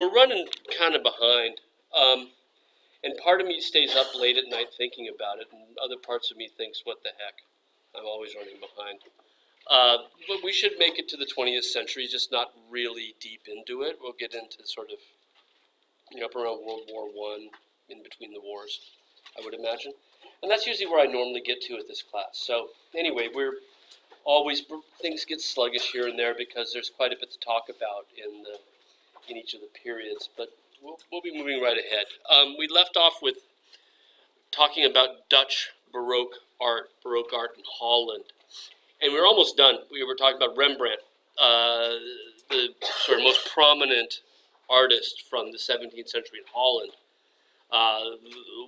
We're running kind of behind, and part of me stays up late at night thinking about it, and other parts of me thinks, what the heck, I'm always running behind. But we should make it to the 20th century, just not really deep into it. We'll get into sort of up around World War I, in between the wars, I would imagine. And that's usually where I normally get to at this class. So anyway, things get sluggish here and there because there's quite a bit to talk about in each of the periods, but we'll be moving right ahead. We left off with talking about Dutch Baroque art in Holland, and we were almost done. We were talking about Rembrandt, the sort of most prominent artist from the 17th century in Holland,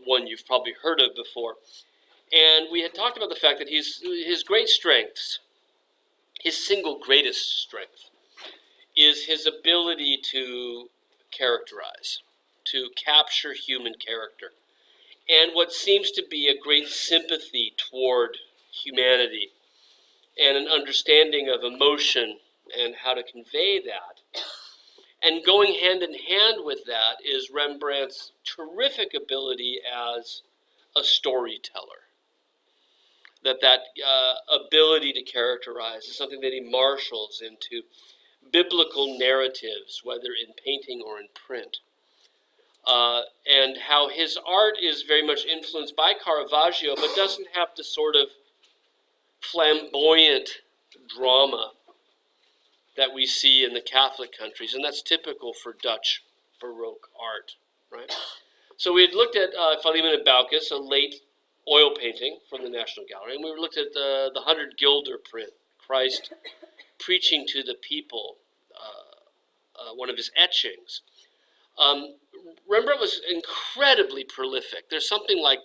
one you've probably heard of before. And we had talked about the fact that his great strengths, his single greatest strength, is his ability to characterize, to capture human character, and what seems to be a great sympathy toward humanity and an understanding of emotion and how to convey that. And going hand in hand with that is Rembrandt's terrific ability as a storyteller. That ability to characterize is something that he marshals into biblical narratives, whether in painting or in print. And how his art is very much influenced by Caravaggio, but doesn't have the sort of flamboyant drama that we see in the Catholic countries, and that's typical for Dutch Baroque art, right? So we had looked at Philemon and Baucis, a late oil painting from the National Gallery, and we looked at the 100 guilder print, Christ preaching to the people, one of his etchings. Rembrandt was incredibly prolific. There's something like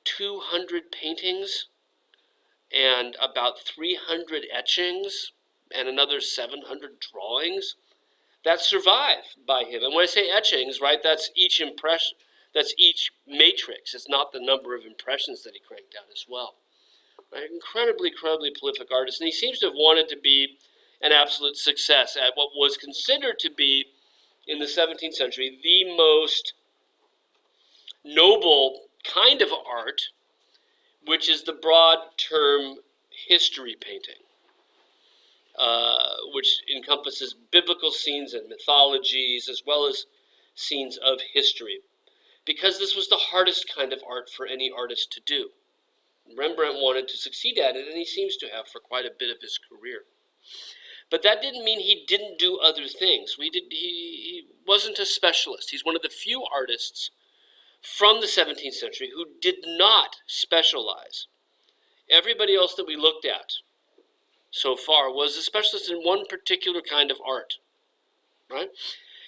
200 paintings and about 300 etchings and another 700 drawings that survive by him. And when I say etchings, right, that's each impression, that's each matrix. It's not the number of impressions that he cranked out as well. Right? Incredibly prolific artist, and he seems to have wanted to be an absolute success at what was considered to be, in the 17th century, the most noble kind of art, which is the broad term history painting, which encompasses biblical scenes and mythologies, as well as scenes of history, because this was the hardest kind of art for any artist to do. Rembrandt wanted to succeed at it, and he seems to have for quite a bit of his career. But that didn't mean he didn't do other things. He wasn't a specialist. He's one of the few artists from the 17th century who did not specialize. Everybody else that we looked at so far was a specialist in one particular kind of art, right?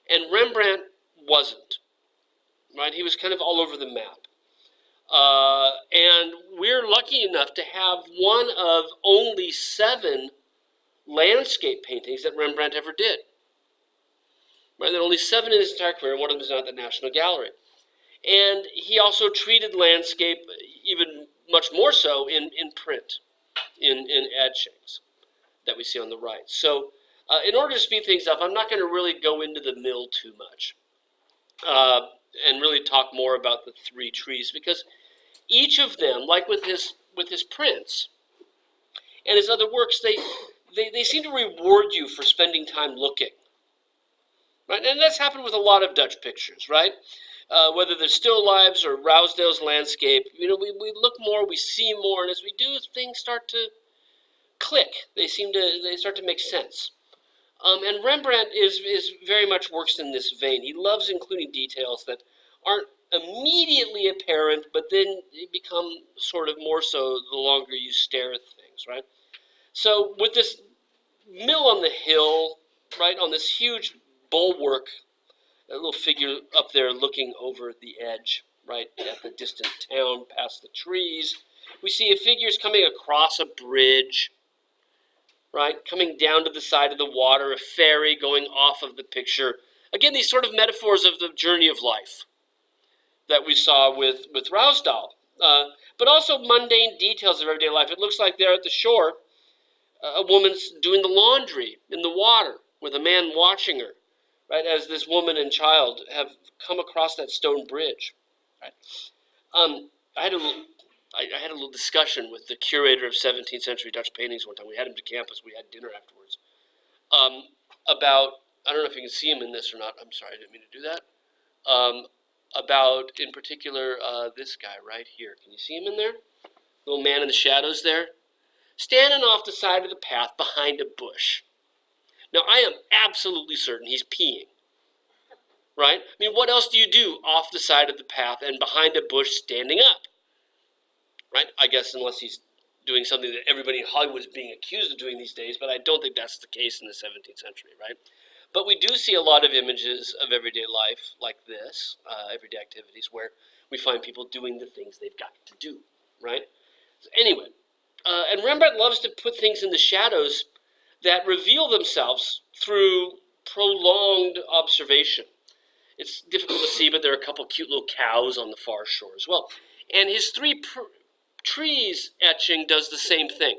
And Rembrandt wasn't, right? He was kind of all over the map. And we're lucky enough to have one of only 7 landscape paintings that Rembrandt ever did. Right? There are only 7 in his entire career, and one of them is at the National Gallery. And he also treated landscape even much more so in print, in etchings that we see on the right. So in order to speed things up, I'm not going to really go into the mill too much and really talk more about the 3 trees, because each of them, like with his prints and his other works, they seem to reward you for spending time looking. Right? And that's happened with a lot of Dutch pictures, right? Whether they're still lives or Rousdale's landscape, we look more, we see more, and as we do, things start to click. They start to make sense. And Rembrandt is very much works in this vein. He loves including details that aren't immediately apparent, but then they become sort of more so the longer you stare at things, right? So with this mill on the hill, right, on this huge bulwark, a little figure up there looking over the edge, right, at the distant town, past the trees. We see figures coming across a bridge, right, coming down to the side of the water, a ferry going off of the picture. Again, these sort of metaphors of the journey of life that we saw with Rousdale, but also mundane details of everyday life. It looks like there at the shore, a woman's doing the laundry in the water, with a man watching her, right, as this woman and child have come across that stone bridge. Right? I had a little discussion with the curator of 17th century Dutch paintings one time. We had him to campus. We had dinner afterwards. About, I don't know if you can see him in this or not. I'm sorry, I didn't mean to do that. About, in particular, this guy right here. Can you see him in there? Little man in the shadows there. Standing off the side of the path behind a bush. Now, I am absolutely certain he's peeing. Right? I mean, what else do you do off the side of the path and behind a bush standing up? Right? I guess unless he's doing something that everybody in Hollywood is being accused of doing these days, but I don't think that's the case in the 17th century, right? But we do see a lot of images of everyday life like this, everyday activities, where we find people doing the things they've got to do, right? So anyway, and Rembrandt loves to put things in the shadows that reveal themselves through prolonged observation. It's difficult to see, but there are a couple cute little cows on the far shore as well. And his three trees etching does the same thing.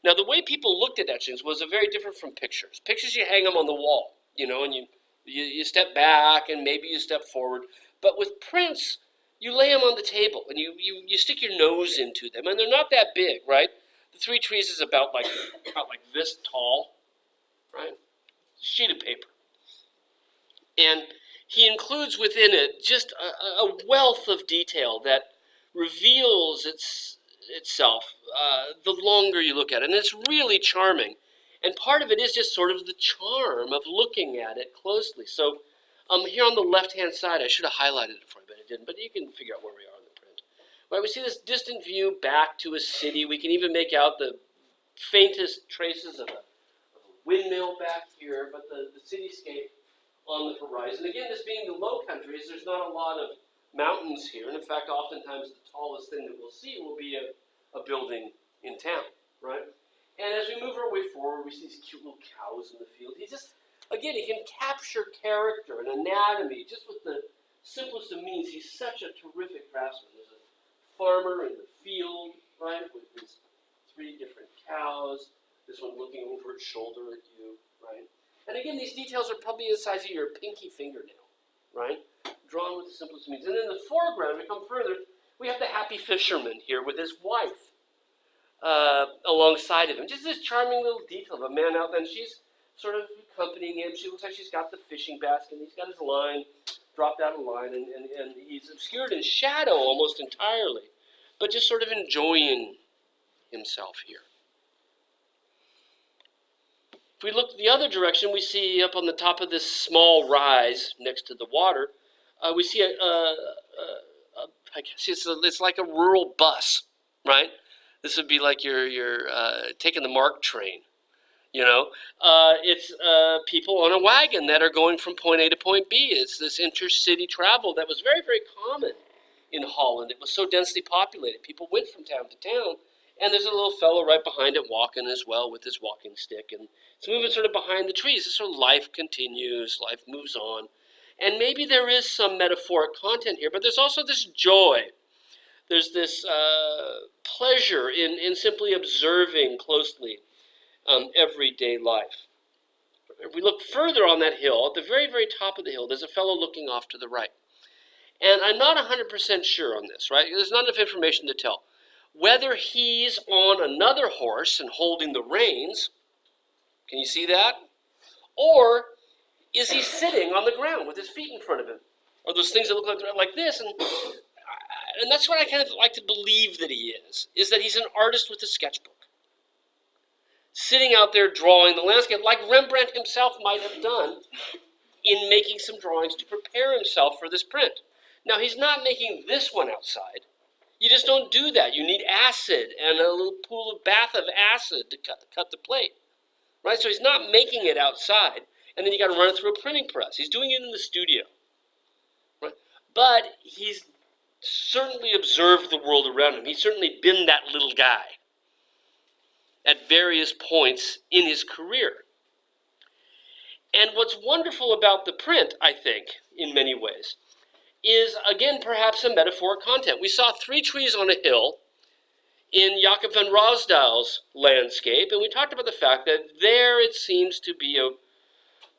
Now, the way people looked at etchings was very different from pictures. Pictures, you hang them on the wall, and you step back and maybe you step forward. But with prints, you lay them on the table and you stick your nose into them, and they're not that big, right? The three trees is about like this tall, right? Sheet of paper. And he includes within it just a wealth of detail that reveals itself the longer you look at it. And it's really charming. And part of it is just sort of the charm of looking at it closely. So here on the left-hand side, I should have highlighted it for you, but I didn't. But you can figure out where we are in the print. Right, we see this distant view back to a city. We can even make out the faintest traces of a windmill back here, but the cityscape on the horizon. Again, this being the Low Countries, there's not a lot of mountains here. And in fact, oftentimes the tallest thing that we'll see will be a building in town, right? And as we move our way forward, we see these cute little cows in the field. He can capture character and anatomy just with the simplest of means. He's such a terrific craftsman. There's a farmer in the field, right, with his three different cows. This one looking over its shoulder at you, right? And again, these details are probably the size of your pinky fingernail, right? Drawn with the simplest means. And in the foreground, we come further, we have the happy fisherman here with his wife alongside of him. Just this charming little detail of a man out there, and she's sort of accompanying him. She looks like she's got the fishing basket, and he's got his line, dropped out of line, and he's obscured in shadow almost entirely, but just sort of enjoying himself here. If we look the other direction, we see up on the top of this small rise next to the water, we see I guess it's like a rural bus, right? This would be like you're taking the MARC train, It's people on a wagon that are going from point A to point B. It's this intercity travel that was very, very common in Holland. It was so densely populated. People went from town to town. And there's a little fellow right behind it walking as well with his walking stick. And it's moving sort of behind the trees. This sort of life continues, life moves on. And maybe there is some metaphoric content here, but there's also this joy. There's this pleasure in simply observing closely everyday life. If we look further on that hill, at the very, very top of the hill, there's a fellow looking off to the right. And I'm not 100% sure on this, right? There's not enough information to tell. Whether he's on another horse and holding the reins, can you see that? Or is he sitting on the ground with his feet in front of him? Or those things that look like this. And that's what I kind of like to believe that he is that he's an artist with a sketchbook. Sitting out there drawing the landscape like Rembrandt himself might have done in making some drawings to prepare himself for this print. Now, he's not making this one outside. You just don't do that. You need acid and a little bath of acid to cut the plate, right? So he's not making it outside, and then you got to run it through a printing press. He's doing it in the studio, right? But he's certainly observed the world around him. He's certainly been that little guy at various points in his career. And what's wonderful about the print, I think, in many ways, is, again, perhaps a metaphoric content. We saw three trees on a hill in Jacob van Rosdaal's landscape, and we talked about the fact that there it seems to be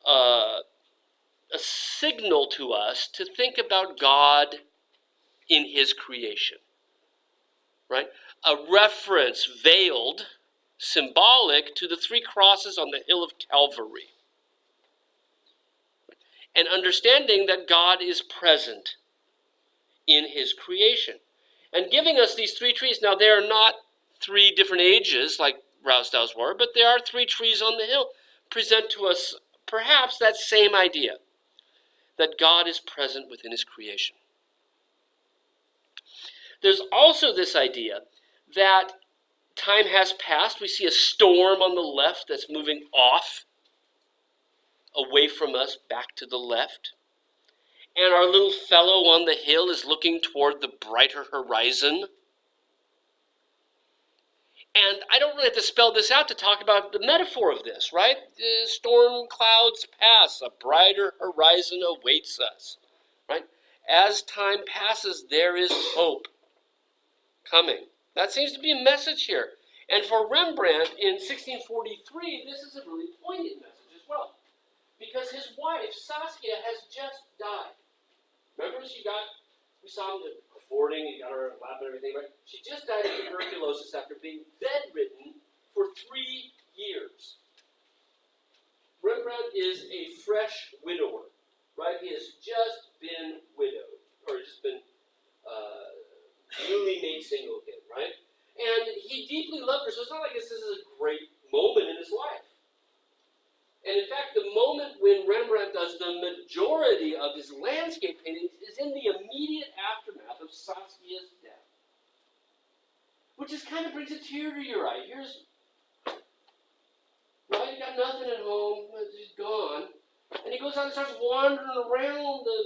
a signal to us to think about God in his creation, right? A reference, veiled, symbolic to the three crosses on the hill of Calvary. And understanding that God is present in his creation. And giving us these three trees. Now, they are not three different ages like Rousdow's were, but there are three trees on the hill. Present to us perhaps that same idea, that God is present within his creation. There's also this idea that time has passed. We see a storm on the left that's moving off, away from us, back to the left. And our little fellow on the hill is looking toward the brighter horizon. And I don't really have to spell this out to talk about the metaphor of this, right? The storm clouds pass, a brighter horizon awaits us, right? As time passes, there is hope coming. That seems to be a message here. And for Rembrandt in 1643, this is a really poignant message as well. Because his wife, Saskia, has just died. Remember, we saw him recording, he got her in a lap and everything, right? She just died of tuberculosis after being bedridden for 3 years. Rembrandt is a fresh widower, right? He has just been widowed, or just been newly made single again, right? And he deeply loved her, so it's not like this is a great moment in his life. And in fact, the moment when Rembrandt does the majority of his landscape paintings is in the immediate aftermath of Saskia's death. Which just kind of brings a tear to your eye. Here's, right, you got nothing at home, he's gone. And he goes out and starts wandering around the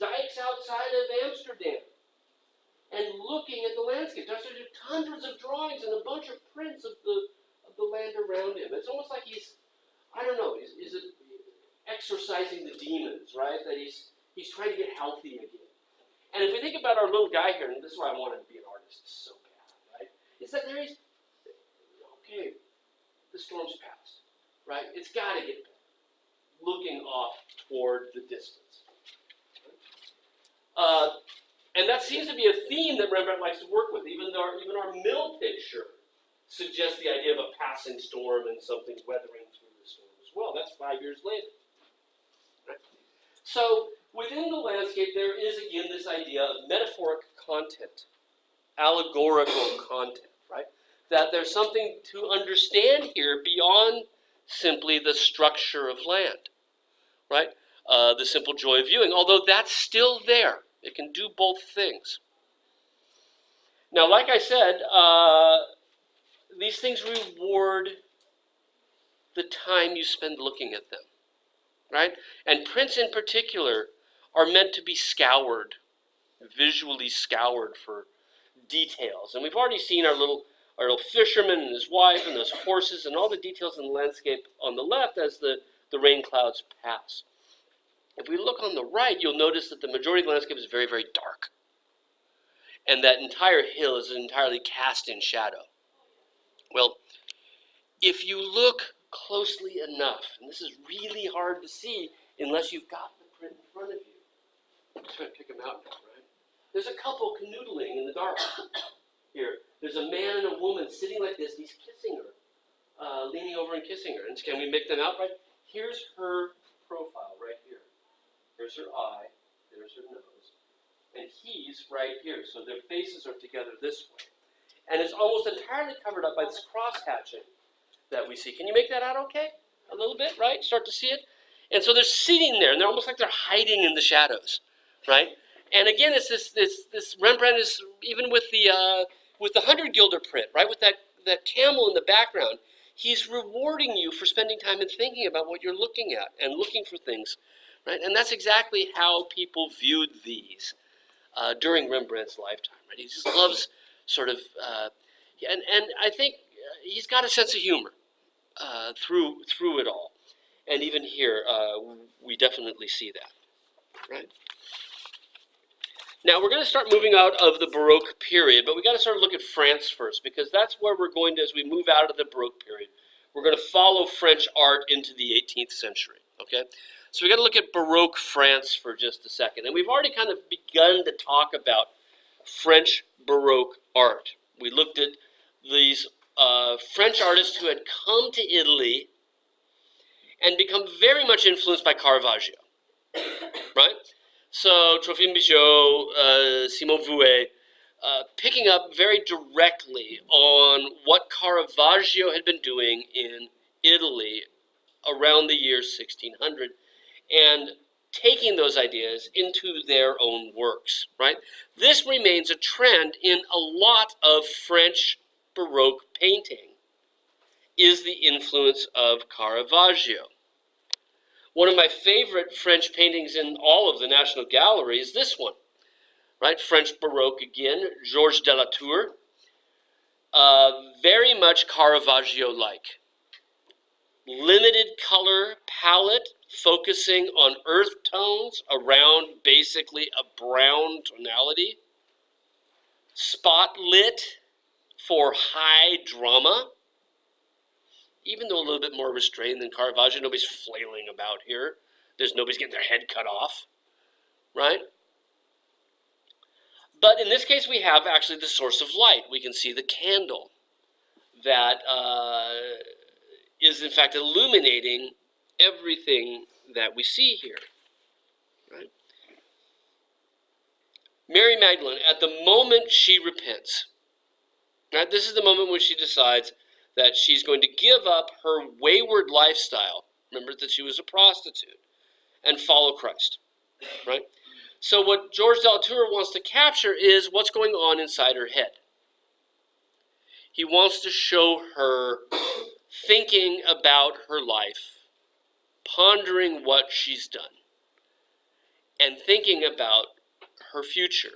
dikes outside of Amsterdam and looking at the landscape. There's hundreds of drawings and a bunch of prints of the land around him. It's almost like he's, I don't know, is it exorcising the demons, right? That he's trying to get healthy again. And if we think about our little guy here, and this is why I wanted to be an artist so bad, right? Is that there is, okay, the storm's passed, right? It's got to get better. Looking off toward the distance. And that seems to be a theme that Rembrandt likes to work with. Even our mill picture suggests the idea of a passing storm and something weathering through the storm as well. That's 5 years later. Right? So within the landscape, there is again this idea of metaphoric content, allegorical content, right? That there's something to understand here beyond simply the structure of land, right? The simple joy of viewing, although that's still there. It can do both things. Now, like I said, these things reward the time you spend looking at them, right? And prints in particular are meant to be scoured, visually scoured for details. And we've already seen our little fisherman and his wife and those horses and all the details in the landscape on the left as the rain clouds pass. If we look on the right, you'll notice that the majority of the landscape is very, very dark. And that entire hill is entirely cast in shadow. Well, if you look closely enough, and this is really hard to see unless you've got the print in front of you. I'm just trying to pick them out now, right? There's a couple canoodling in the dark here. There's a man and a woman sitting like this, and he's kissing her, leaning over and kissing her. And can we make them out right? Here's her profile right here. There's her eye, there's her nose, and he's right here. So their faces are together this way. And it's almost entirely covered up by this cross-hatching that we see. Can you make that out okay? A little bit, right? Start to see it? And so they're sitting there, and they're almost like they're hiding in the shadows, right? And again, it's this Rembrandt is, even with the 100 Guilder print, right? With that camel in the background, he's rewarding you for spending time and thinking about what you're looking at and looking for things. Right? And that's exactly how people viewed these during Rembrandt's lifetime. Right? He just loves sort of, and I think he's got a sense of humor through it all. And even here, we definitely see that. Right? Now we're going to start moving out of the Baroque period, but we got to start to look at France first, because that's where we're going to, as we move out of the Baroque period, we're going to follow French art into the 18th century. Okay, so we got to look at Baroque France for just a second. And we've already kind of begun to talk about French Baroque art. We looked at these French artists who had come to Italy and become very much influenced by Caravaggio, right? So Trophime Bigot, Simon Vouet, picking up very directly on what Caravaggio had been doing in Italy around the year 1600 and taking those ideas into their own works, right? This remains a trend in a lot of French Baroque painting, is the influence of Caravaggio. One of my favorite French paintings in all of the National Gallery is this one, right? French Baroque again, Georges de la Tour. Very much Caravaggio-like. Limited color palette, focusing on earth tones around basically a brown tonality. Spotlit for high drama. Even though a little bit more restrained than Caravaggio, nobody's flailing about here. Nobody's getting their head cut off, right? But in this case, we have actually the source of light. We can see the candle that is in fact illuminating everything that we see here, right? Mary Magdalene, at the moment she repents, right? This is the moment when she decides that she's going to give up her wayward lifestyle. Remember that she was a prostitute, and follow Christ, right? So what Georges de la Tour wants to capture is what's going on inside her head. He wants to show her thinking about her life, pondering what she's done, and thinking about her future,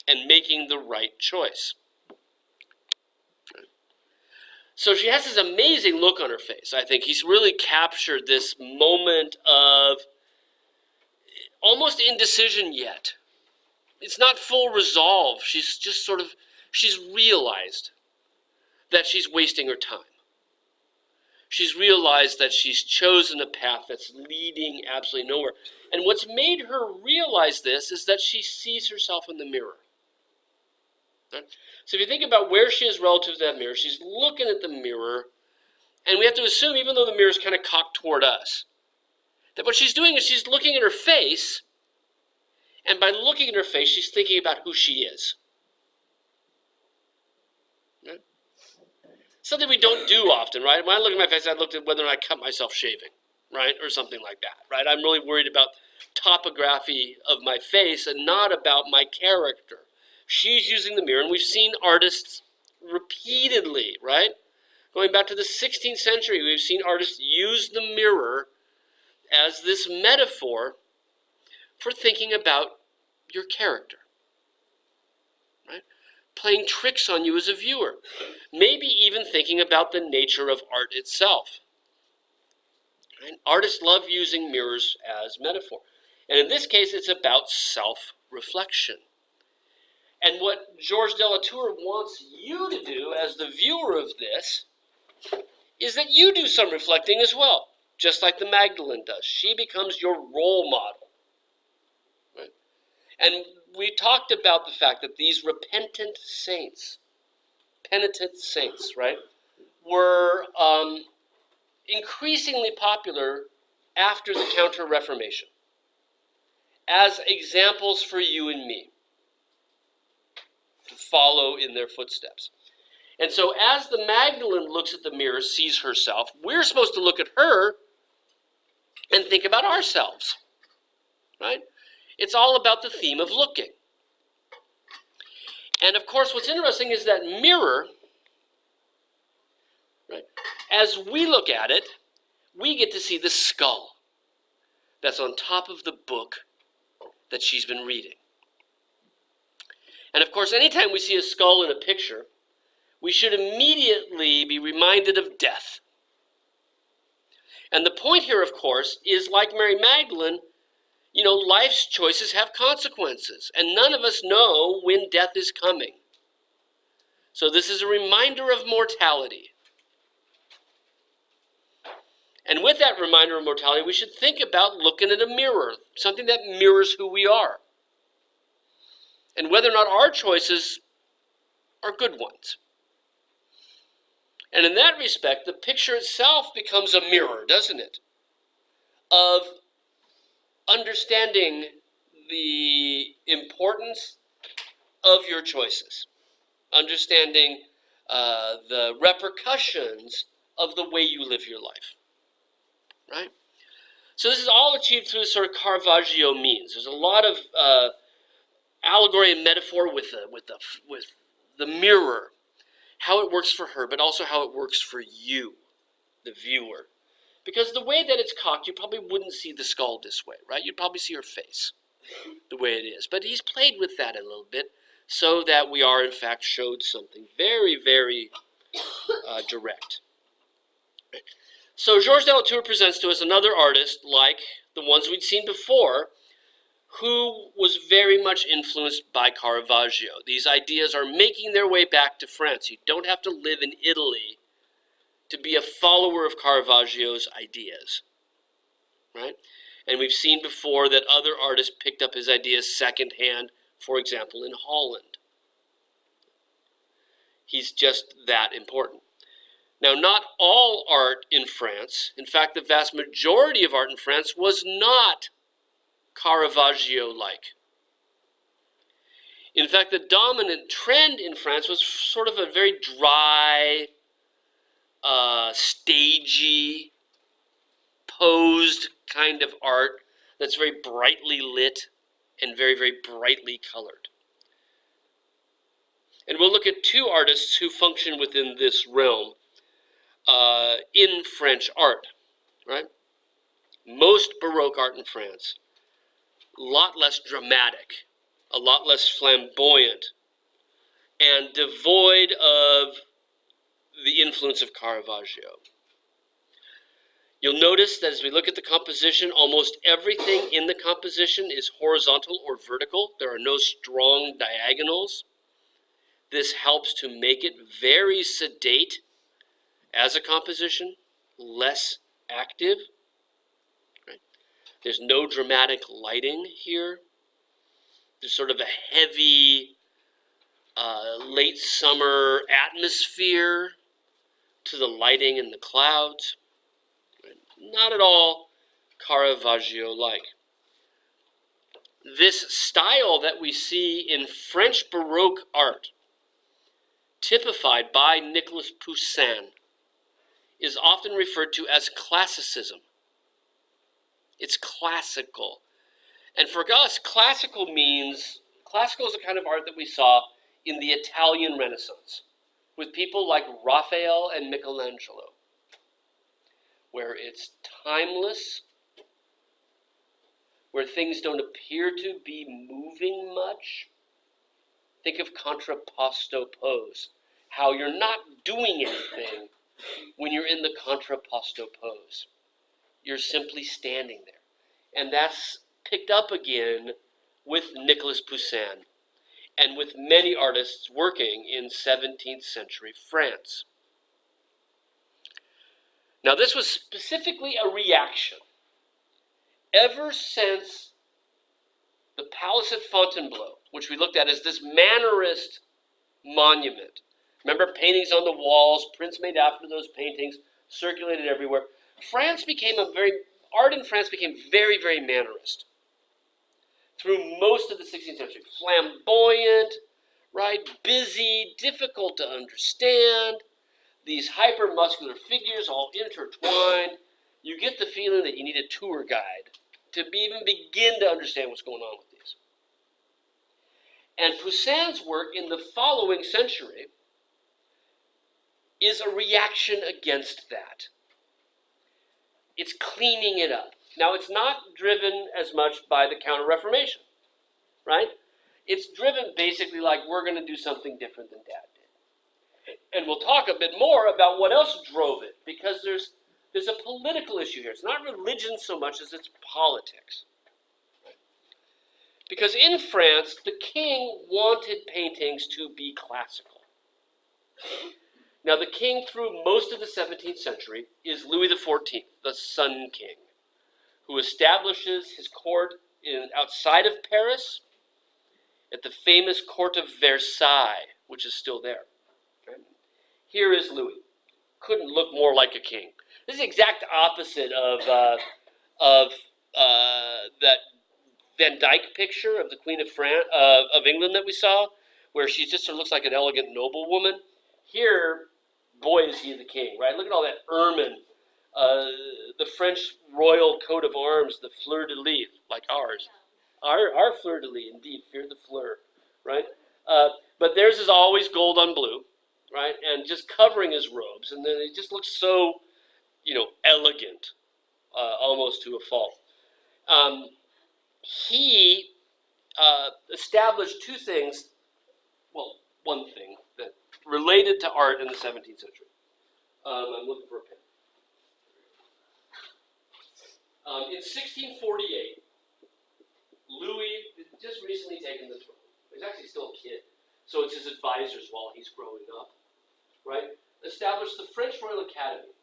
and making the right choice. So she has this amazing look on her face. I think he's really captured this moment of almost indecision yet. It's not full resolve. She's just she's realized that she's wasting her time. She's realized that she's chosen a path that's leading absolutely nowhere. And what's made her realize this is that she sees herself in the mirror. Right? So if you think about where she is relative to that mirror, she's looking at the mirror, and we have to assume, even though the mirror is kind of cocked toward us, that what she's doing is she's looking at her face, and by looking at her face, she's thinking about who she is. Right? Something we don't do often, right? When I look at my face, I looked at whether or not I cut myself shaving, right? Or something like that, right? I'm really worried about topography of my face and not about my character. She's using the mirror, and we've seen artists repeatedly, right? Going back to the 16th century, we've seen artists use the mirror as this metaphor for thinking about your character, right? Playing tricks on you as a viewer. Maybe even thinking about the nature of art itself. Right? Artists love using mirrors as metaphor. And in this case, it's about self-reflection. And what Georges de la Tour wants you to do as the viewer of this is that you do some reflecting as well, just like the Magdalene does. She becomes your role model. Right? And we talked about the fact that these repentant saints, penitent saints, right, were increasingly popular after the Counter-Reformation as examples for you and me to follow in their footsteps. And so as the Magdalene looks at the mirror, sees herself, we're supposed to look at her and think about ourselves, right? It's all about the theme of looking. And of course, what's interesting is that mirror, right? As we look at it, we get to see the skull that's on top of the book that she's been reading. And of course, anytime we see a skull in a picture, we should immediately be reminded of death. And the point here, of course, is like Mary Magdalene, life's choices have consequences, and none of us know when death is coming. So this is a reminder of mortality. And with that reminder of mortality, we should think about looking at a mirror, something that mirrors who we are, and whether or not our choices are good ones. And in that respect, the picture itself becomes a mirror, doesn't it? Of understanding the importance of your choices, understanding the repercussions of the way you live your life, right? So this is all achieved through sort of Caravaggio means. There's a lot of allegory and metaphor with the mirror, how it works for her, but also how it works for you, the viewer. Because the way that it's cocked, you probably wouldn't see the skull this way, right? You'd probably see her face the way it is. But he's played with that a little bit so that we are, in fact, showed something very, very direct. So Georges de la Tour presents to us another artist like the ones we'd seen before, who was very much influenced by Caravaggio. These ideas are making their way back to France. You don't have to live in Italy to be a follower of Caravaggio's ideas, right? And we've seen before that other artists picked up his ideas secondhand, for example, in Holland. He's just that important. Now, not all art in France, in fact, the vast majority of art in France was not Caravaggio-like. In fact, the dominant trend in France was sort of a very dry, stagey, posed kind of art that's very brightly lit and very, very brightly colored. And we'll look at two artists who function within this realm in French art, right? Most Baroque art in France, a lot less dramatic, a lot less flamboyant, and devoid of the influence of Caravaggio. You'll notice that as we look at the composition, almost everything in the composition is horizontal or vertical. There are no strong diagonals. This helps to make it very sedate as a composition, less active. Right? There's no dramatic lighting here. There's sort of a heavy late summer atmosphere to the lighting and the clouds. Not at all Caravaggio-like. This style that we see in French Baroque art, typified by Nicolas Poussin, is often referred to as classicism. It's classical. And for us, classical is the kind of art that we saw in the Italian Renaissance, with people like Raphael and Michelangelo, where it's timeless, where things don't appear to be moving much. Think of contrapposto pose, how you're not doing anything when you're in the contrapposto pose. You're simply standing there. And that's picked up again with Nicolas Poussin and with many artists working in 17th century France. Now, this was specifically a reaction. Ever since the Palace at Fontainebleau, which we looked at as this Mannerist monument. Remember, paintings on the walls, prints made after those paintings, circulated everywhere. Art in France became very, very Mannerist through most of the 16th century. Flamboyant, right? Busy, difficult to understand. These hyper-muscular figures all intertwined. You get the feeling that you need a tour guide to even begin to understand what's going on with these. And Poussin's work in the following century is a reaction against that. It's cleaning it up. Now, it's not driven as much by the Counter-Reformation, right? It's driven basically like, we're going to do something different than Dad did. And we'll talk a bit more about what else drove it, because there's a political issue here. It's not religion so much as it's politics. Because in France, the king wanted paintings to be classical. Now, the king through most of the 17th century is Louis XIV, the Sun King, who establishes his court outside of Paris at the famous court of Versailles, which is still there. Okay? Here is Louis. Couldn't look more like a king. This is the exact opposite of that Van Dyck picture of the Queen of of England that we saw, where she just sort of looks like an elegant noblewoman. Here, boy, is he the king, right? Look at all that ermine, the French royal coat of arms, the fleur de lis, like ours. Our fleur de lis, indeed, fear the fleur, right? But theirs is always gold on blue, right? And just covering his robes, and then it just looks so, elegant, almost to a fault. He established two things, well, one thing that related to art in the 17th century. I'm looking for a pen. In 1648, Louis had just recently taken the throne. He's actually still a kid, so it's his advisors while he's growing up, right? Established the French Royal Academy.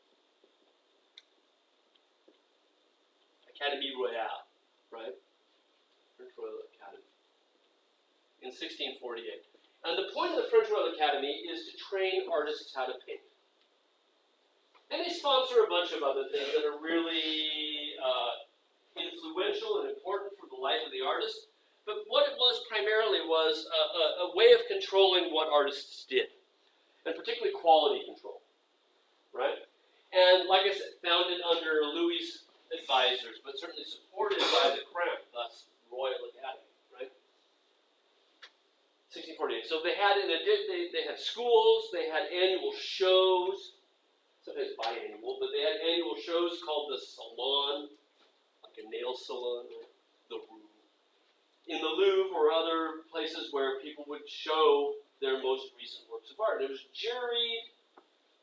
Académie Royale, right? French Royal Academy. In 1648. And the point of the French Royal Academy is to train artists how to paint. And they sponsor a bunch of other things that are really influential and important for the life of the artist. But what it was primarily was a way of controlling what artists did, and particularly quality control, right? And like I said, founded under Louis' advisors, but certainly supported by the crown, thus Royal Academy, right? 1648. So they had they had schools, they had annual shows, sometimes biannual, but they had annual shows called the Salon, like a nail salon, or the Room. In the Louvre or other places where people would show their most recent works of art. It was juried,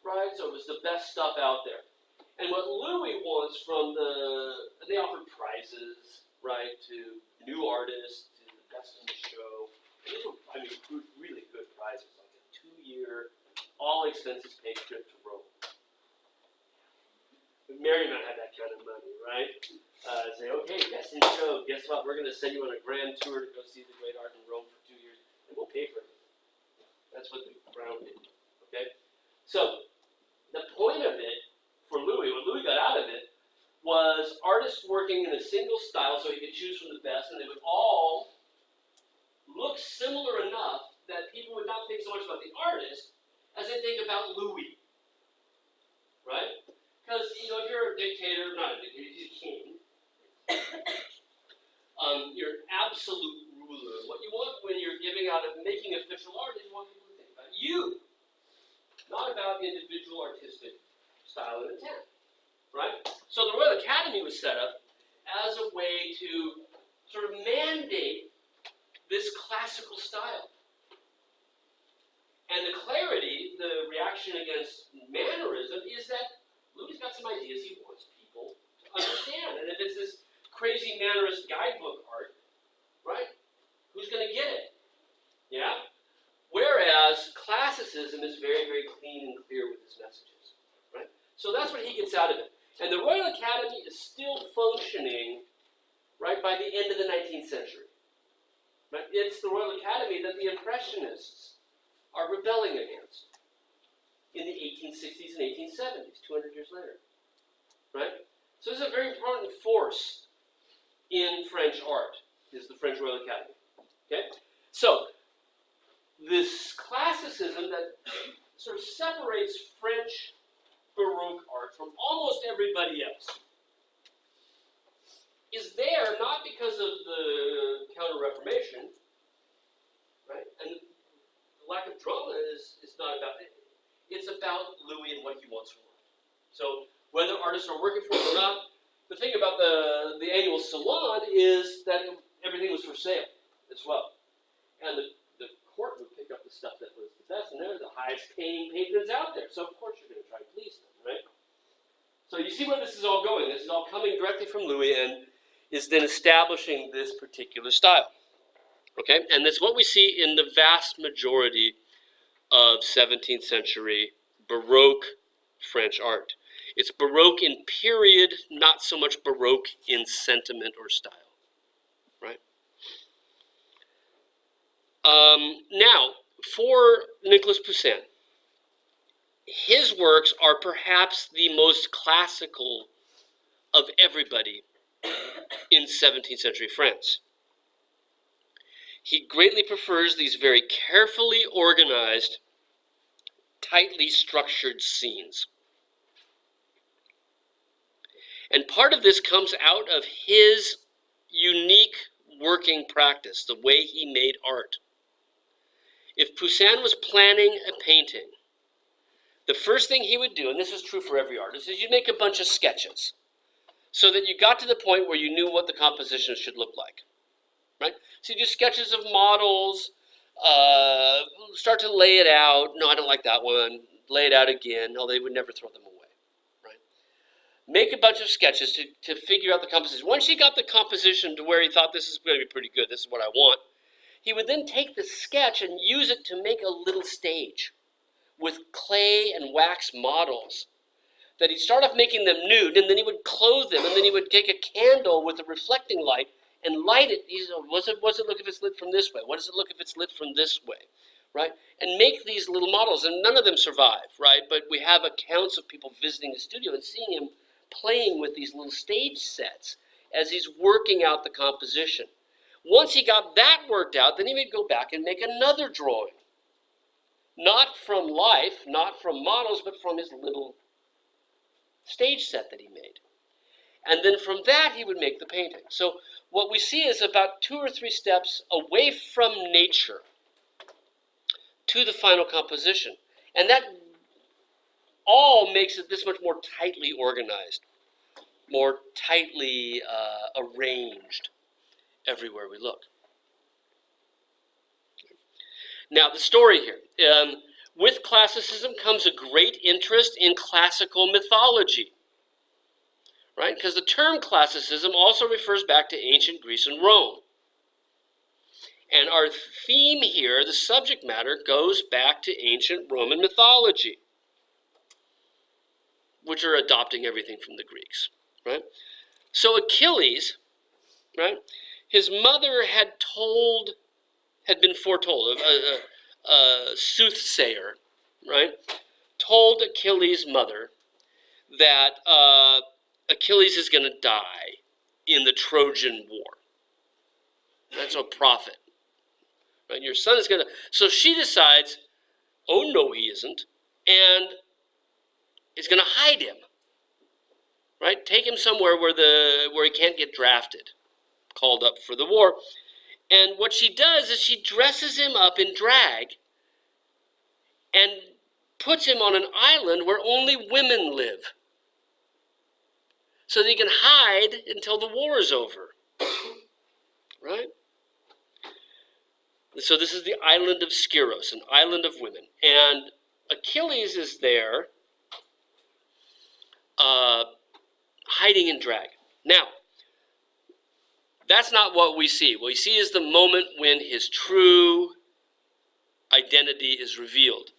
right? So it was the best stuff out there. And what Louis wants from they offered prizes, right, to new artists, to the best in the show. And these were, really good prizes, like a 2-year, all expenses paid trip to Rome. But Marymount had that kind of money, right? Say, okay, best in show, guess what? We're going to send you on a grand tour to go see the great art in Rome for 2 years, and we'll pay for it. That's what the crown did, okay? So, the point of it, for Louis, what Louis got out of it, was artists working in a single style so he could choose from the best, and they would all look similar enough that people would not think so much about the artist as they think about Louis, right? Because, if you're a dictator, not a dictator, he's a king, you're an absolute ruler. What you want when you're making official art is you want people to think about you, not about individual artistic style and intent, right? So the Royal Academy was set up as a way to sort of mandate this classical style. And the clarity, the reaction against mannerism, is that Louis got some ideas he wants people to understand. And if it's this crazy mannerist guidebook art, right, who's going to get it? Yeah? Whereas classicism is very, very clean and clear with its messages, right? So that's what he gets out of it. And the Royal Academy is still functioning, right, by the end of the 19th century. Right? It's the Royal Academy that the Impressionists are rebelling against in the 1860s and 1870s, 200 years later, right? So this is a very important force in French art, is the French Royal Academy, okay? So, this classicism that sort of separates French Baroque art from almost everybody else is there not because of the Counter-Reformation, right? And the lack of drama is not about it. It's about Louis and what he wants from art. So whether artists are working for him or not, the thing about the annual salon is that everything was for sale as well. And the court would pick up the stuff that was the best, and they're the highest paying patrons out there. So of course you're going to try to please them, right? So you see where this is all going. This is all coming directly from Louis and is then establishing this particular style. Okay? And that's what we see in the vast majority of 17th century Baroque French art. It's Baroque in period, not so much Baroque in sentiment or style, right? Now, for Nicolas Poussin, his works are perhaps the most classical of everybody in 17th century France. He greatly prefers these very carefully organized, tightly structured scenes. And part of this comes out of his unique working practice, the way he made art. If Poussin was planning a painting, the first thing he would do, and this is true for every artist, is you'd make a bunch of sketches so that you got to the point where you knew what the composition should look like, right? So you do sketches of models, start to lay it out. No, I don't like that one. Lay it out again. No, they would never throw them away, right? Make a bunch of sketches to figure out the composition. Once he got the composition to where he thought this is going to be pretty good, this is what I want, he would then take the sketch and use it to make a little stage with clay and wax models that he'd start off making them nude, and then he would clothe them, and then he would take a candle with a reflecting light and light it. He said, what's it look if it's lit from this way? What does it look if it's lit from this way? Right? And make these little models, and none of them survive, right? But we have accounts of people visiting the studio and seeing him playing with these little stage sets as he's working out the composition. Once he got that worked out, then he would go back and make another drawing. Not from life, not from models, but from his little stage set that he made. And then from that, he would make the painting. So what we see is about 2 or 3 steps away from nature to the final composition. And that all makes it this much more tightly organized, more tightly arranged everywhere we look. Now, the story here. With classicism comes a great interest in classical mythology, right? Because the term classicism also refers back to ancient Greece and Rome. And our theme here, the subject matter, goes back to ancient Roman mythology, which are adopting everything from the Greeks, right? So Achilles, right? His mother had been foretold, a soothsayer, right, told Achilles' mother that Achilles is going to die in the Trojan War. That's a prophet. Right? Your son is going to... So she decides, oh, no, he isn't, and is going to hide him, right? Take him somewhere where he can't get drafted, called up for the war. And what she does is she dresses him up in drag and puts him on an island where only women live, so that he can hide until the war is over, right? So this is the island of Skyros, an island of women. And Achilles is there hiding in drag. Now, that's not what we see. What we see is the moment when his true identity is revealed.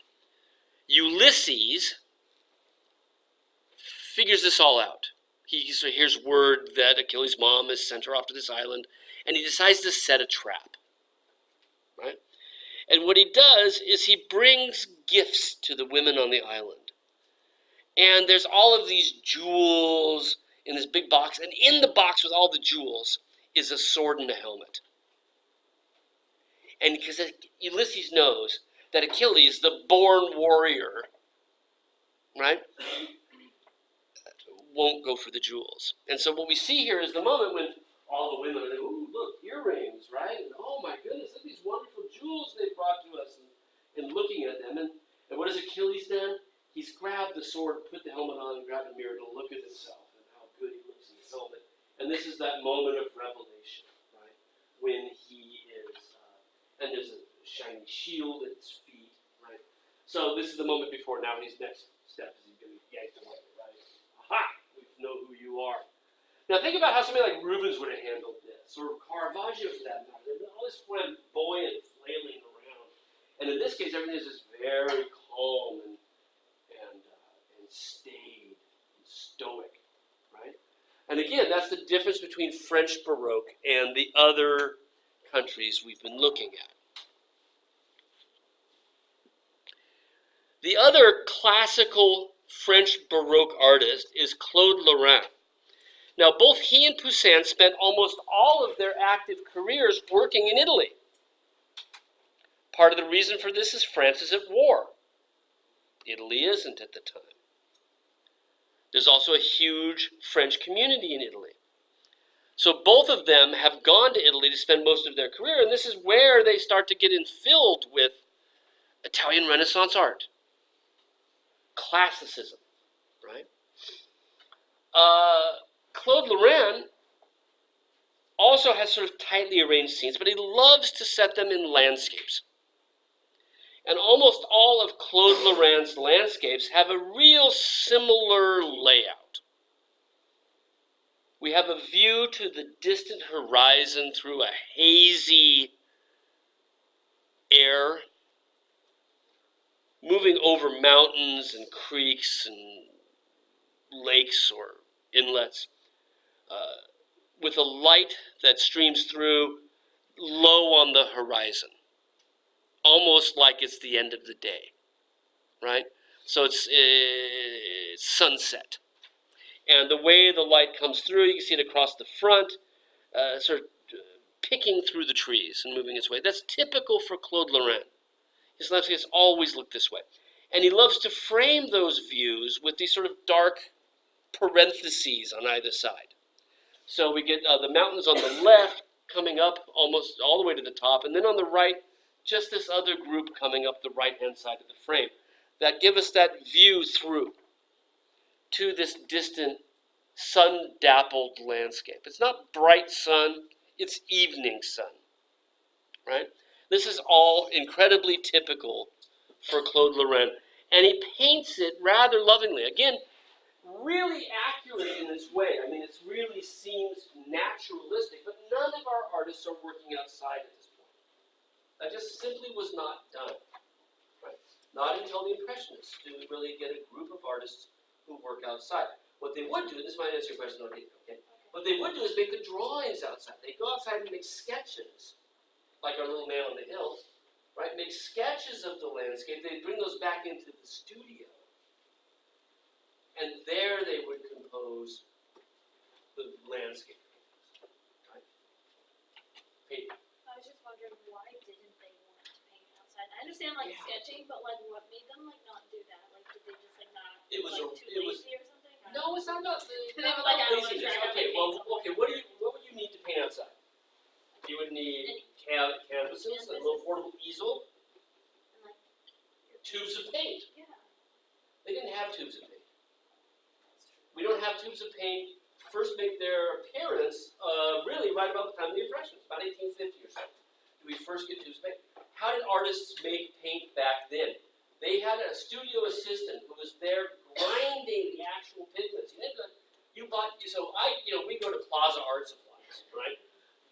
Ulysses figures this all out. So here's word that Achilles' mom has sent her off to this island, and he decides to set a trap, right? And what he does is he brings gifts to the women on the island. And there's all of these jewels in this big box, and in the box with all the jewels is a sword and a helmet. And because Ulysses knows that Achilles, the born warrior, right, won't go for the jewels. And so what we see here is the moment when all the women are like, ooh, look, earrings, right? And oh my goodness, look at these wonderful jewels they brought to us, and looking at them. And what has Achilles done? He's grabbed the sword, put the helmet on, and grabbed a mirror to look at himself and how good he looks in his helmet. And this is that moment of revelation, right? When he is, and there's a shiny shield at his feet, right? So this is the moment before now his next step is he's going to be yanked away, right? Aha! We know who you are. Now think about how somebody like Rubens would have handled this, or Caravaggio for that matter. They're all this flamboyant, flailing around. And in this case, everything is just very calm and again, that's the difference between French Baroque and the other countries we've been looking at. The other classical French Baroque artist is Claude Lorrain. Now, both he and Poussin spent almost all of their active careers working in Italy. Part of the reason for this is France is at war. Italy isn't at the time. There's also a huge French community in Italy. So both of them have gone to Italy to spend most of their career, and this is where they start to get infilled with Italian Renaissance art. Classicism, right? Claude Lorrain also has sort of tightly arranged scenes, but he loves to set them in landscapes. And almost all of Claude Lorrain's landscapes have a real similar layout. We have a view to the distant horizon through a hazy air, moving over mountains and creeks and lakes or inlets, with a light that streams through low on the horizon, almost like it's the end of the day, right? So it's sunset. And the way the light comes through, you can see it across the front, sort of picking through the trees and moving its way. That's typical for Claude Lorrain. His landscapes always look this way. And he loves to frame those views with these sort of dark parentheses on either side. So we get the mountains on the left coming up almost all the way to the top, and then on the right, just this other group coming up the right-hand side of the frame that give us that view through to this distant sun-dappled landscape. It's not bright sun, it's evening sun, right? This is all incredibly typical for Claude Lorrain, and he paints it rather lovingly. Again, really accurate in its way. I mean, it really seems naturalistic, but none of our artists are working outside at this point. That just simply was not done. Right? Not until the Impressionists do we really get a group of artists who work outside. What they would do, this might answer your question, okay? What they would do is make the drawings outside. They go outside and make sketches, like our little man on the hill, right? Make sketches of the landscape. They bring those back into the studio. And there they would compose the landscape paintings, right? Painting. I was just wondering, why didn't they want to paint outside? I understand sketching, but what made them not do that? Did they just not it was too lazy or something? Or? No, it's not about They were like, I don't want to laziness. try Okay, well, what would you need to paint outside? You would need canvases, a little portable easel, And tubes of paint. yeah. They didn't have tubes of paint. We don't have tubes of paint first make their appearance really right about the time of the Impressions, about 1850 or so. Do we first get tubes of paint? How did artists make paint back then? They had a studio assistant who was there grinding the actual pigments. We go to Plaza Art Supplies, right?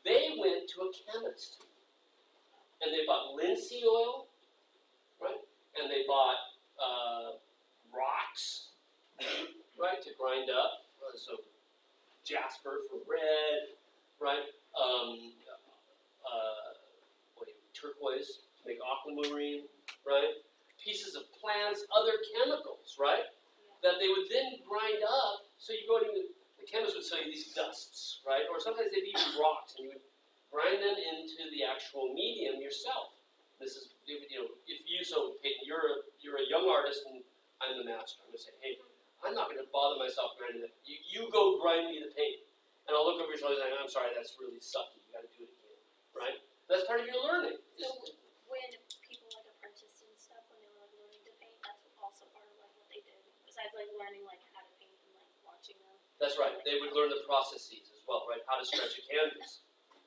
They went to a chemist, and they bought linseed oil, right? And they bought rocks, right, to grind up. So jasper for red, right? Turquoise to make aquamarine, right? Pieces of plants, other chemicals, right? That they would then grind up. So you go to the chemist would sell you these dusts, right? Or sometimes they'd even rocks, and you would grind them into the actual medium yourself. This is, if you you're a young artist and I'm the master. I'm gonna say, hey, I'm not gonna bother myself grinding it. You go grind me the paint, and I'll look over your shoulder and say, I'm sorry, that's really sucky. You got to do it again, right? That's part of your learning. So when people apprenticed and stuff, when they were learning to paint, that's also part of what they did. Besides learning how to paint and watching them. That's right. They would learn the processes as well, right? How to stretch a canvas,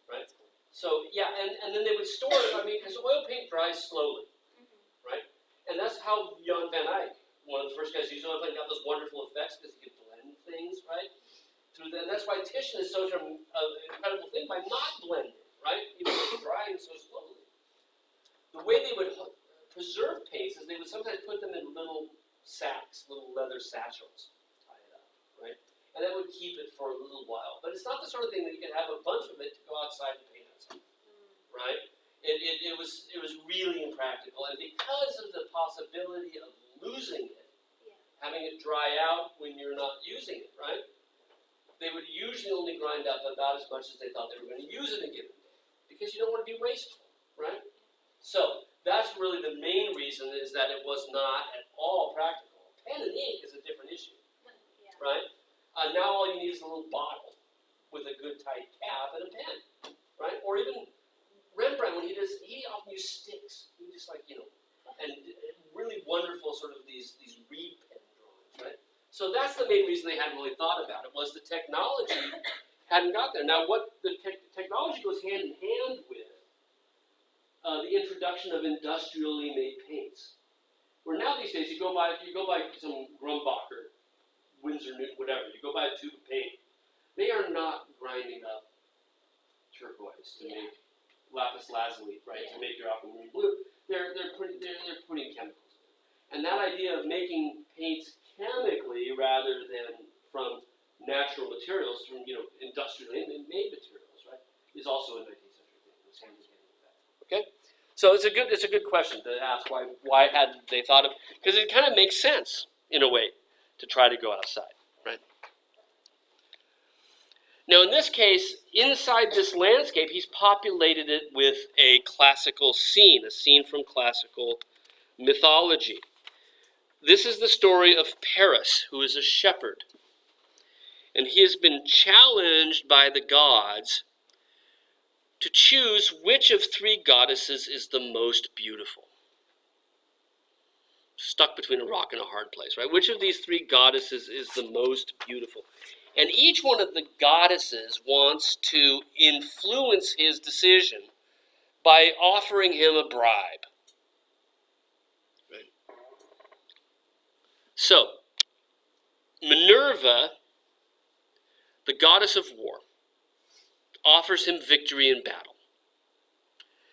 right? So yeah, and then they would store it. I mean, because oil paint dries slowly, right? And that's how Jan van Eyck, one of the first guys who used oil paint, got those wonderful effects because he could blend things, right? Through that, and that's why Titian is such an incredible thing by not blending, right? Even drying so slowly. The way they would preserve paints is they would sometimes put them in little sacks, little leather satchels, tie it up, right? and that would keep it for a little while. But it's not the sort of thing that you can have a bunch of it to go outside and paint outside, right? It was really impractical, and because of the possibility of losing it, having it dry out when you're not using it, right? They would usually only grind up about as much as they thought they were going to use it a given day, because you don't want to be wasteful, right? So that's really the main reason, is that it was not at all practical. Pen and ink is a different issue, right? Now all you need is a little bottle with a good tight cap and a pen, right? Or even Rembrandt, when he often used sticks. He just and really wonderful sort of these reed pen drawings, right? So that's the main reason they hadn't really thought about it, was the technology hadn't got there. Now, what the technology goes hand in hand with the introduction of industrially made paints. Where now these days you go buy some Grumbacher, Winsor Newton, whatever. You go buy a tube of paint. They are not grinding up turquoise to make lapis lazuli, right? To make your aquamarine blue. They're putting chemicals in. And that idea of making paints chemically rather than from natural materials, from industrially made materials, right, is also a 19th century thing. It's hand in hand with that. Okay, so it's a good question to ask. Why had they thought of? Because it kind of makes sense in a way to try to go outside, right? Now, in this case, inside this landscape, he's populated it with a classical scene, a scene from classical mythology. This is the story of Paris, who is a shepherd. And he has been challenged by the gods to choose which of three goddesses is the most beautiful. Stuck between a rock and a hard place, right? Which of these three goddesses is the most beautiful? And each one of the goddesses wants to influence his decision by offering him a bribe. Right? So, Minerva, the goddess of war, offers him victory in battle.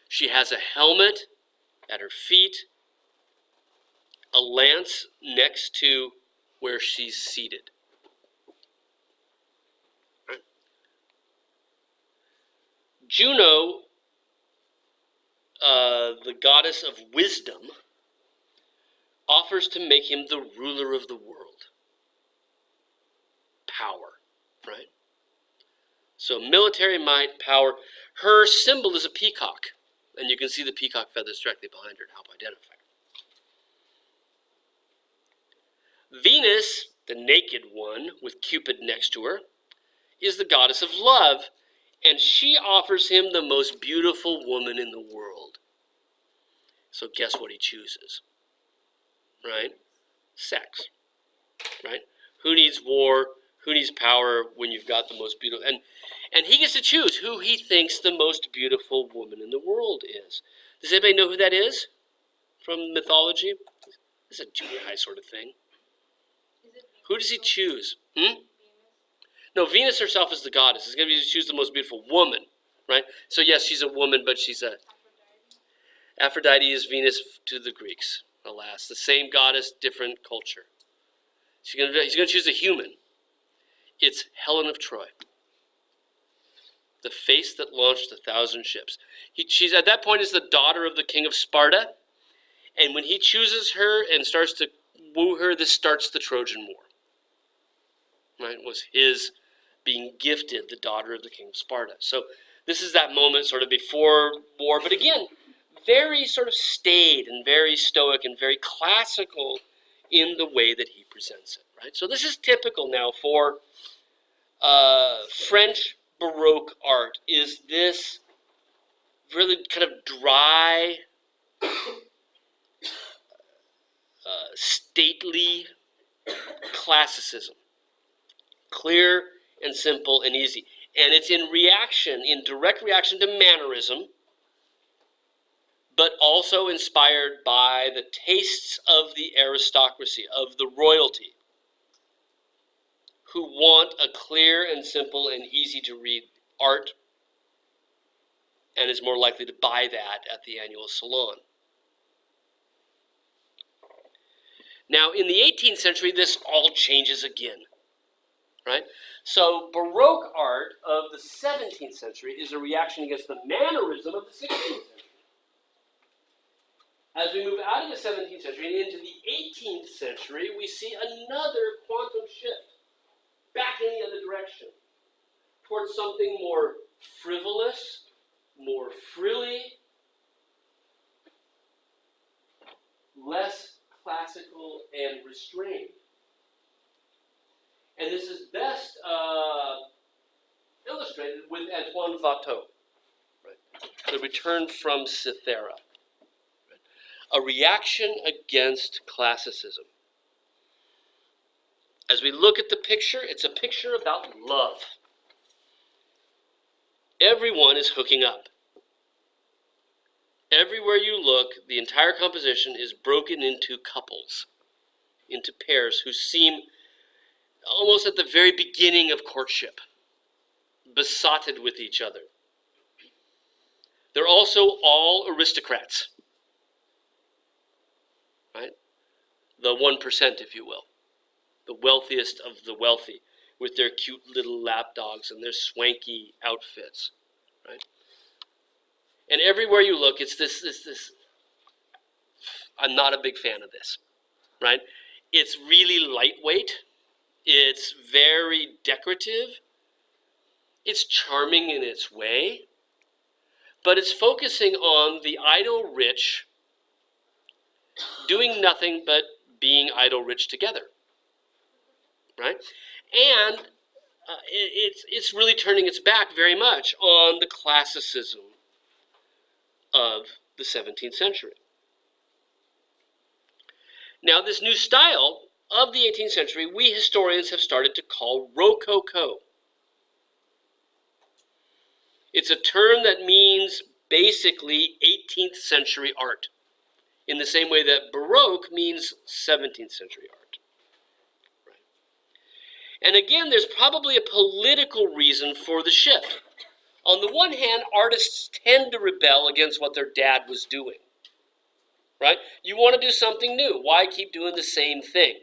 She has a helmet at her feet, a lance next to where she's seated. Right? Juno, the goddess of wisdom, offers to make him the ruler of the world. Power, right? So military might, power. Her symbol is a peacock, and you can see the peacock feathers directly behind her to help identify her. Venus, the naked one with Cupid next to her, is the goddess of love, and she offers him the most beautiful woman in the world. So guess what he chooses? Right? Sex. Right? Who needs war? Who needs power when you've got the most beautiful? And he gets to choose who he thinks the most beautiful woman in the world is. Does anybody know who that is from mythology? This is a junior high sort of thing. Who does he choose? No, Venus herself is the goddess. It's going to be to choose the most beautiful woman, right? So yes, she's a woman, but she's a... Aphrodite is Venus to the Greeks, alas. The same goddess, different culture. He's going to choose a human. It's Helen of Troy, the face that launched 1,000 ships. She's at that point is the daughter of the king of Sparta, and when he chooses her and starts to woo her, this starts the Trojan War. Right? It was his being gifted the daughter of the king of Sparta. So this is that moment sort of before war, but again, very sort of staid and very stoic and very classical in the way that he presents it. Right? So this is typical now for French Baroque art, is this really kind of dry, stately classicism. Clear and simple and easy. And it's in direct reaction to mannerism, but also inspired by the tastes of the aristocracy, of the royalty, who want a clear and simple and easy to read art and is more likely to buy that at the annual salon. Now, in the 18th century, this all changes again. right? So Baroque art of the 17th century is a reaction against the mannerism of the 16th century. As we move out of the 17th century and into the 18th century, we see another quantum shift, back in the other direction, towards something more frivolous, more frilly, less classical and restrained. And this is best illustrated with Antoine Watteau, right? The Return from Cythera, right? A reaction against classicism. As we look at the picture, it's a picture about love. Everyone is hooking up. Everywhere you look, the entire composition is broken into couples, into pairs who seem almost at the very beginning of courtship, besotted with each other. They're also all aristocrats, right? The 1%, if you will. The wealthiest of the wealthy, with their cute little lap dogs and their swanky outfits, right? And everywhere you look, it's this. I'm not a big fan of this, right? It's really lightweight. It's very decorative. It's charming in its way. But it's focusing on the idle rich doing nothing but being idle rich together, right? And it's really turning its back very much on the classicism of the 17th century. Now, this new style of the 18th century, we historians have started to call Rococo. It's a term that means basically 18th century art, in the same way that Baroque means 17th century art. Right? And again, there's probably a political reason for the shift. On the one hand, artists tend to rebel against what their dad was doing. Right? You want to do something new. Why keep doing the same thing?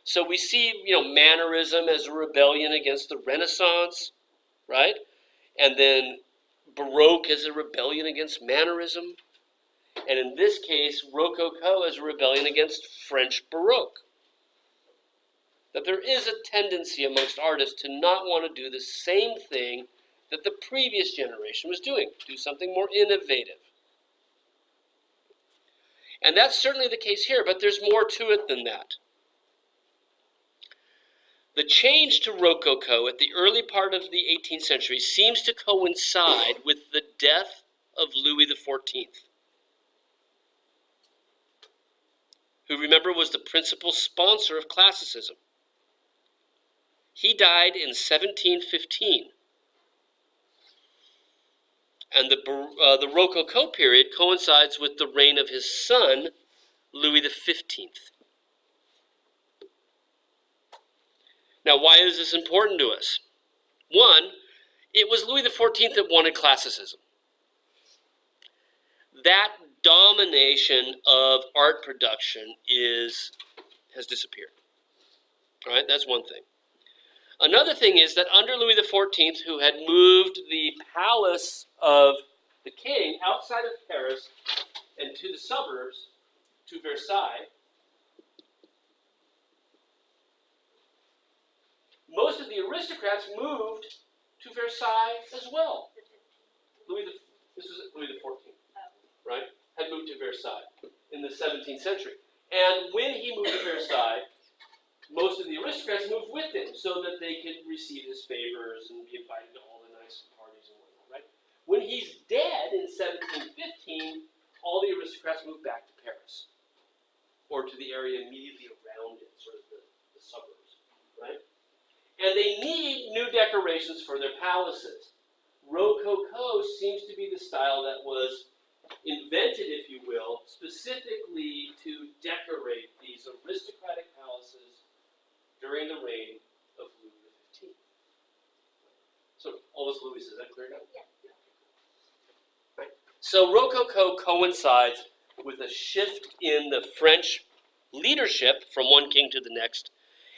So we see, mannerism as a rebellion against the Renaissance, right? And then Baroque as a rebellion against mannerism. And in this case, Rococo as a rebellion against French Baroque. That there is a tendency amongst artists to not want to do the same thing that the previous generation was doing. Do something more innovative. And that's certainly the case here, but there's more to it than that. The change to Rococo at the early part of the 18th century seems to coincide with the death of Louis XIV, who, remember, was the principal sponsor of classicism. He died in 1715. And the Rococo period coincides with the reign of his son, Louis XV. Now, why is this important to us? One, it was Louis XIV that wanted classicism. That domination of art production has disappeared. All right, that's one thing. Another thing is that under Louis XIV, who had moved the palace of the king outside of Paris and to the suburbs, to Versailles, most of the aristocrats moved to Versailles as well. This was Louis XIV, right? Had moved to Versailles in the 17th century. And when he moved to Versailles, most of the aristocrats moved with him so that they could receive his favors and be invited to all the nice parties and whatnot, right? When he's dead in 1715, all the aristocrats moved back to Paris or to the area immediately around it, sort of the suburbs, right? And they need new decorations for their palaces. Rococo seems to be the style that was invented, if you will, specifically to decorate these aristocratic palaces during the reign of Louis XV. So, all those Louis, is that clear now? Yeah. Right. So, Rococo coincides with a shift in the French leadership from one king to the next,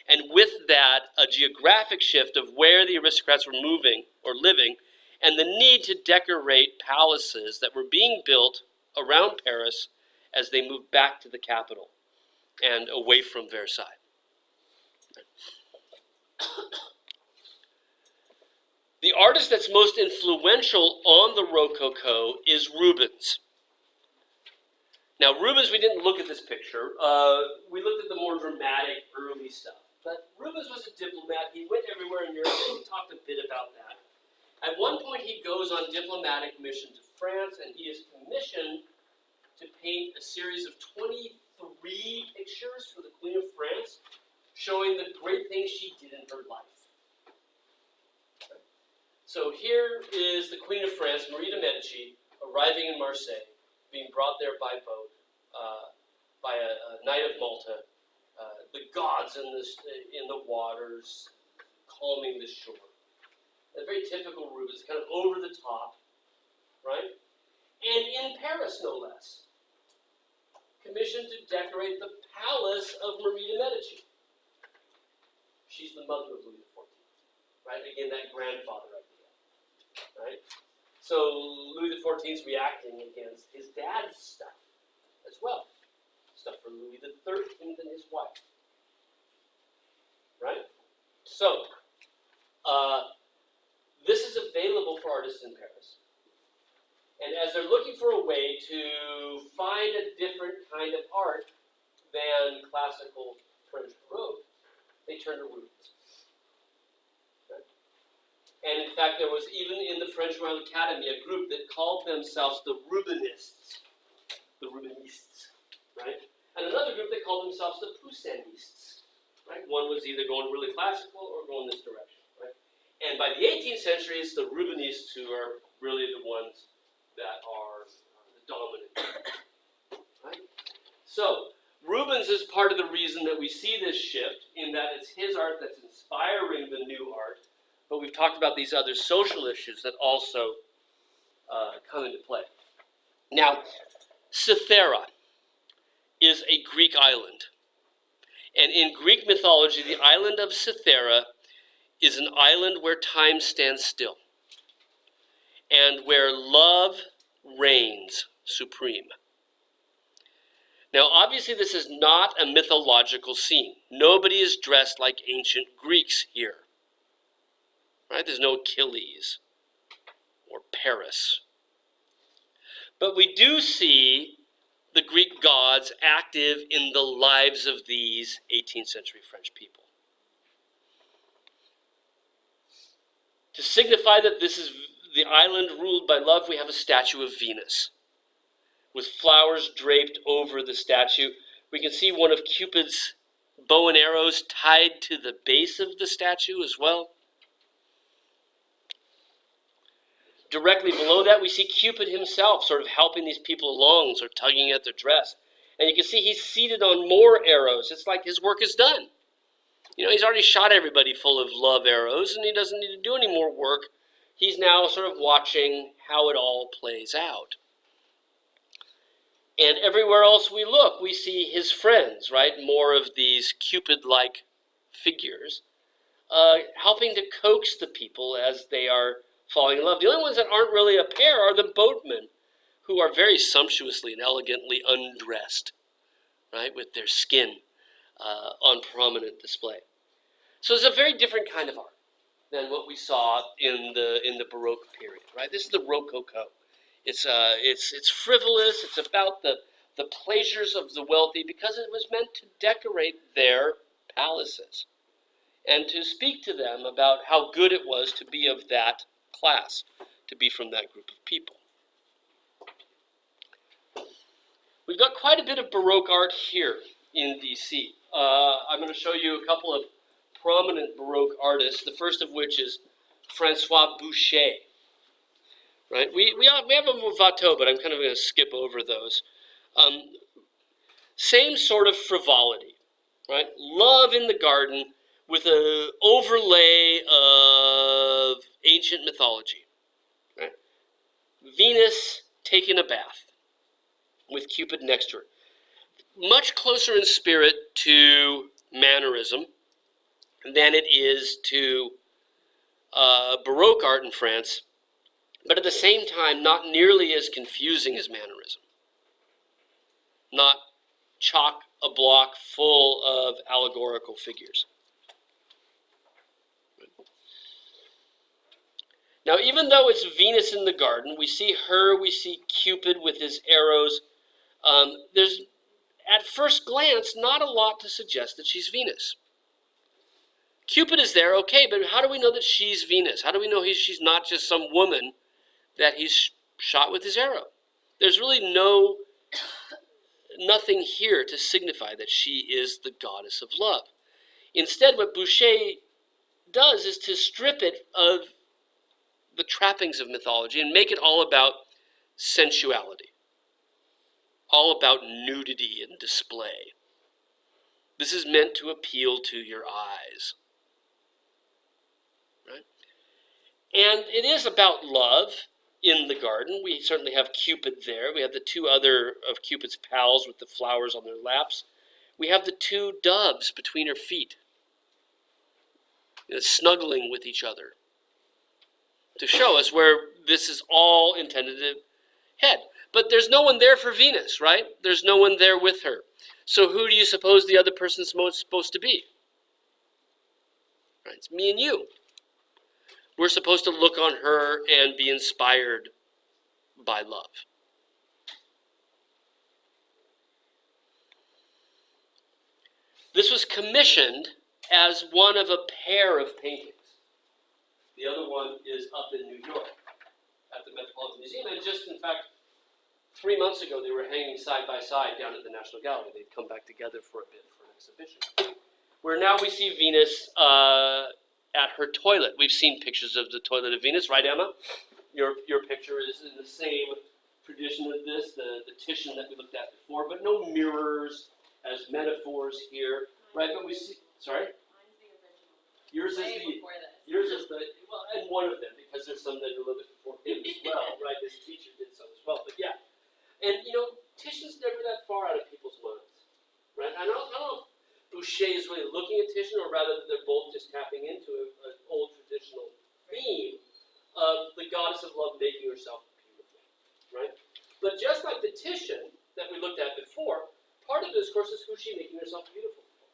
and with that, a geographic shift of where the aristocrats were moving or living, and the need to decorate palaces that were being built around Paris as they moved back to the capital and away from Versailles. The artist that's most influential on the Rococo is Rubens. Now, Rubens, we didn't look at this picture. We looked at the more dramatic early stuff. But Rubens was a diplomat. He went everywhere in Europe, and we talked a bit about that. At one point, he goes on diplomatic mission to France, and he is commissioned to paint a series of 23 pictures for the Queen of France, showing the great things she did in her life. So here is the Queen of France, Marie de Medici, arriving in Marseille, being brought there by boat, by a Knight of Malta, the gods in the waters, calming the shore. A very typical Rubens, kind of over the top, right? And in Paris, no less. Commissioned to decorate the palace of Marie de Medici. She's the mother of Louis XIV, right? Again, that grandfather idea, right? So Louis XIV is reacting against his dad's stuff as well. Stuff for Louis XIII and his wife, right? So, this is available for artists in Paris. And as they're looking for a way to find a different kind of art than classical French Baroque, they turn to Rubens. Okay? And in fact, there was even in the French Royal Academy a group that called themselves the Rubenists. The Rubenistes, right? And another group that called themselves the Poussinnists, right? One was either going really classical or going this direction, right? And by the 18th century, it's the Rubenists who are really the ones that are the dominant, right? So, Rubens is part of the reason that we see this shift, in that it's his art that's inspiring the new art, but we've talked about these other social issues that also come into play. Now, Cythera is a Greek island. And in Greek mythology, the island of Cythera is an island where time stands still and where love reigns supreme. Now, obviously, this is not a mythological scene. Nobody is dressed like ancient Greeks here. Right? There's no Achilles or Paris. But we do see the Greek gods active in the lives of these 18th century French people. To signify that this is the island ruled by love, we have a statue of Venus with flowers draped over the statue. We can see one of Cupid's bow and arrows tied to the base of the statue as well. Directly below that, we see Cupid himself sort of helping these people along, sort of tugging at their dress. And you can see he's seated on more arrows. It's like his work is done. You know, he's already shot everybody full of love arrows, and he doesn't need to do any more work. He's now sort of watching how it all plays out. And everywhere else we look, we see his friends, right? More of these Cupid-like figures, helping to coax the people as they are falling in love. The only ones that aren't really a pair are the boatmen, who are very sumptuously and elegantly undressed, right, with their skin on prominent display. So it's a very different kind of art than what we saw in the Baroque period, right? This is the Rococo. It's frivolous. It's about the pleasures of the wealthy because it was meant to decorate their palaces and to speak to them about how good it was to be of that class, to be from that group of people. We've got quite a bit of Baroque art here in DC. I'm going to show you a couple of prominent Baroque artists, the first of which is Francois Boucher. Right? We have a Watteau, but I'm kind of going to skip over those. Same sort of frivolity, right? Love in the garden with an overlay of ancient mythology. Right? Venus taking a bath with Cupid next to her. Much closer in spirit to mannerism, than it is to Baroque art in France, but at the same time, not nearly as confusing as mannerism. Not chock a block full of allegorical figures. Now, even though it's Venus in the garden, we see her, we see Cupid with his arrows. There's, at first glance, not a lot to suggest that she's Venus. Cupid is there, okay, but how do we know that she's Venus? How do we know she's not just some woman that he's shot with his arrow? There's really nothing here to signify that she is the goddess of love. Instead, what Boucher does is to strip it of the trappings of mythology and make it all about sensuality, all about nudity and display. This is meant to appeal to your eyes. Right? And it is about love in the garden. We certainly have Cupid there. We have the two other of Cupid's pals with the flowers on their laps. We have the two doves between her feet, snuggling with each other, to show us where this is all intended to head. But there's no one there for Venus, right? There's no one there with her. So who do you suppose the other person's supposed to be? Right? It's me and you. We're supposed to look on her and be inspired by love. This was commissioned as one of a pair of paintings. The other one is up in New York at the Metropolitan Museum. And just, in fact, 3 months ago, they were hanging side by side down at the National Gallery. They'd come back together for a bit for an exhibition. Where now we see Venus at her toilet. We've seen pictures of the toilet of Venus, right, Emma? Your picture is in the same tradition of this, the Titian that we looked at before, but no mirrors as metaphors here, right? But we see, sorry? Mine's the original. Yours is well, and one of them, because there's some that are a little bit before him as well, right? This teacher did some as well, but yeah. And, Titian's never that far out of people's minds, right? I don't know if Boucher is really looking at Titian, or rather that they're both just tapping into an old traditional theme of the goddess of love making herself beautiful, right? But just like the Titian that we looked at before, part of the discourse is who's she making herself beautiful for,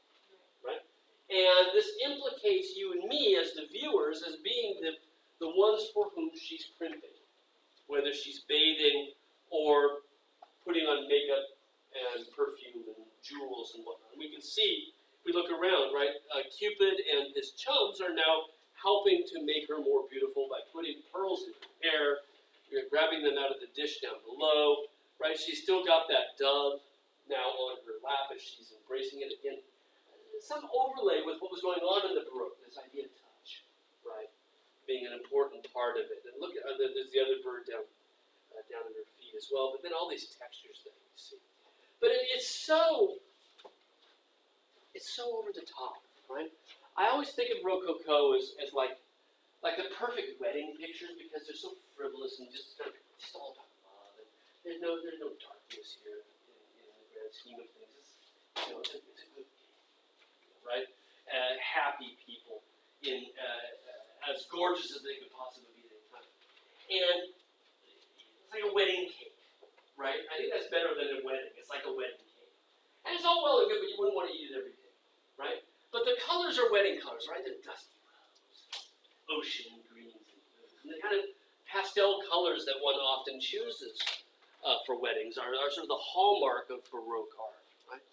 right? And this implicates you and me as the viewers as being the ones for whom she's printing, whether she's bathing or putting on makeup and perfume and jewels and whatnot. And we can see, if we look around, right, Cupid and his chums are now helping to make her more beautiful by putting pearls in her hair, grabbing them out of the dish down below, right? She's still got that dove now on her lap as she's embracing it again. Some overlay with what was going on in the Baroque, this idea of touch, right, being an important part of it. And look at, there's the other bird down at her feet as well, but then all these textures that you see. But it's so over the top, right? I always think of Rococo as like the perfect wedding pictures because they're so frivolous and just all about love. And there's no darkness here in the grand scheme of things. It's a good, right? Happy people in as gorgeous as they could possibly be at any time. And it's like a wedding cake, right? I think that's better than a wedding. It's like a wedding cake. And it's all well and good, but you wouldn't want to eat it every day, right? But the colors are wedding colors, right? They're dusty rose, ocean greens, and blues. And the kind of pastel colors that one often chooses for weddings are sort of the hallmark of Baroque art, right?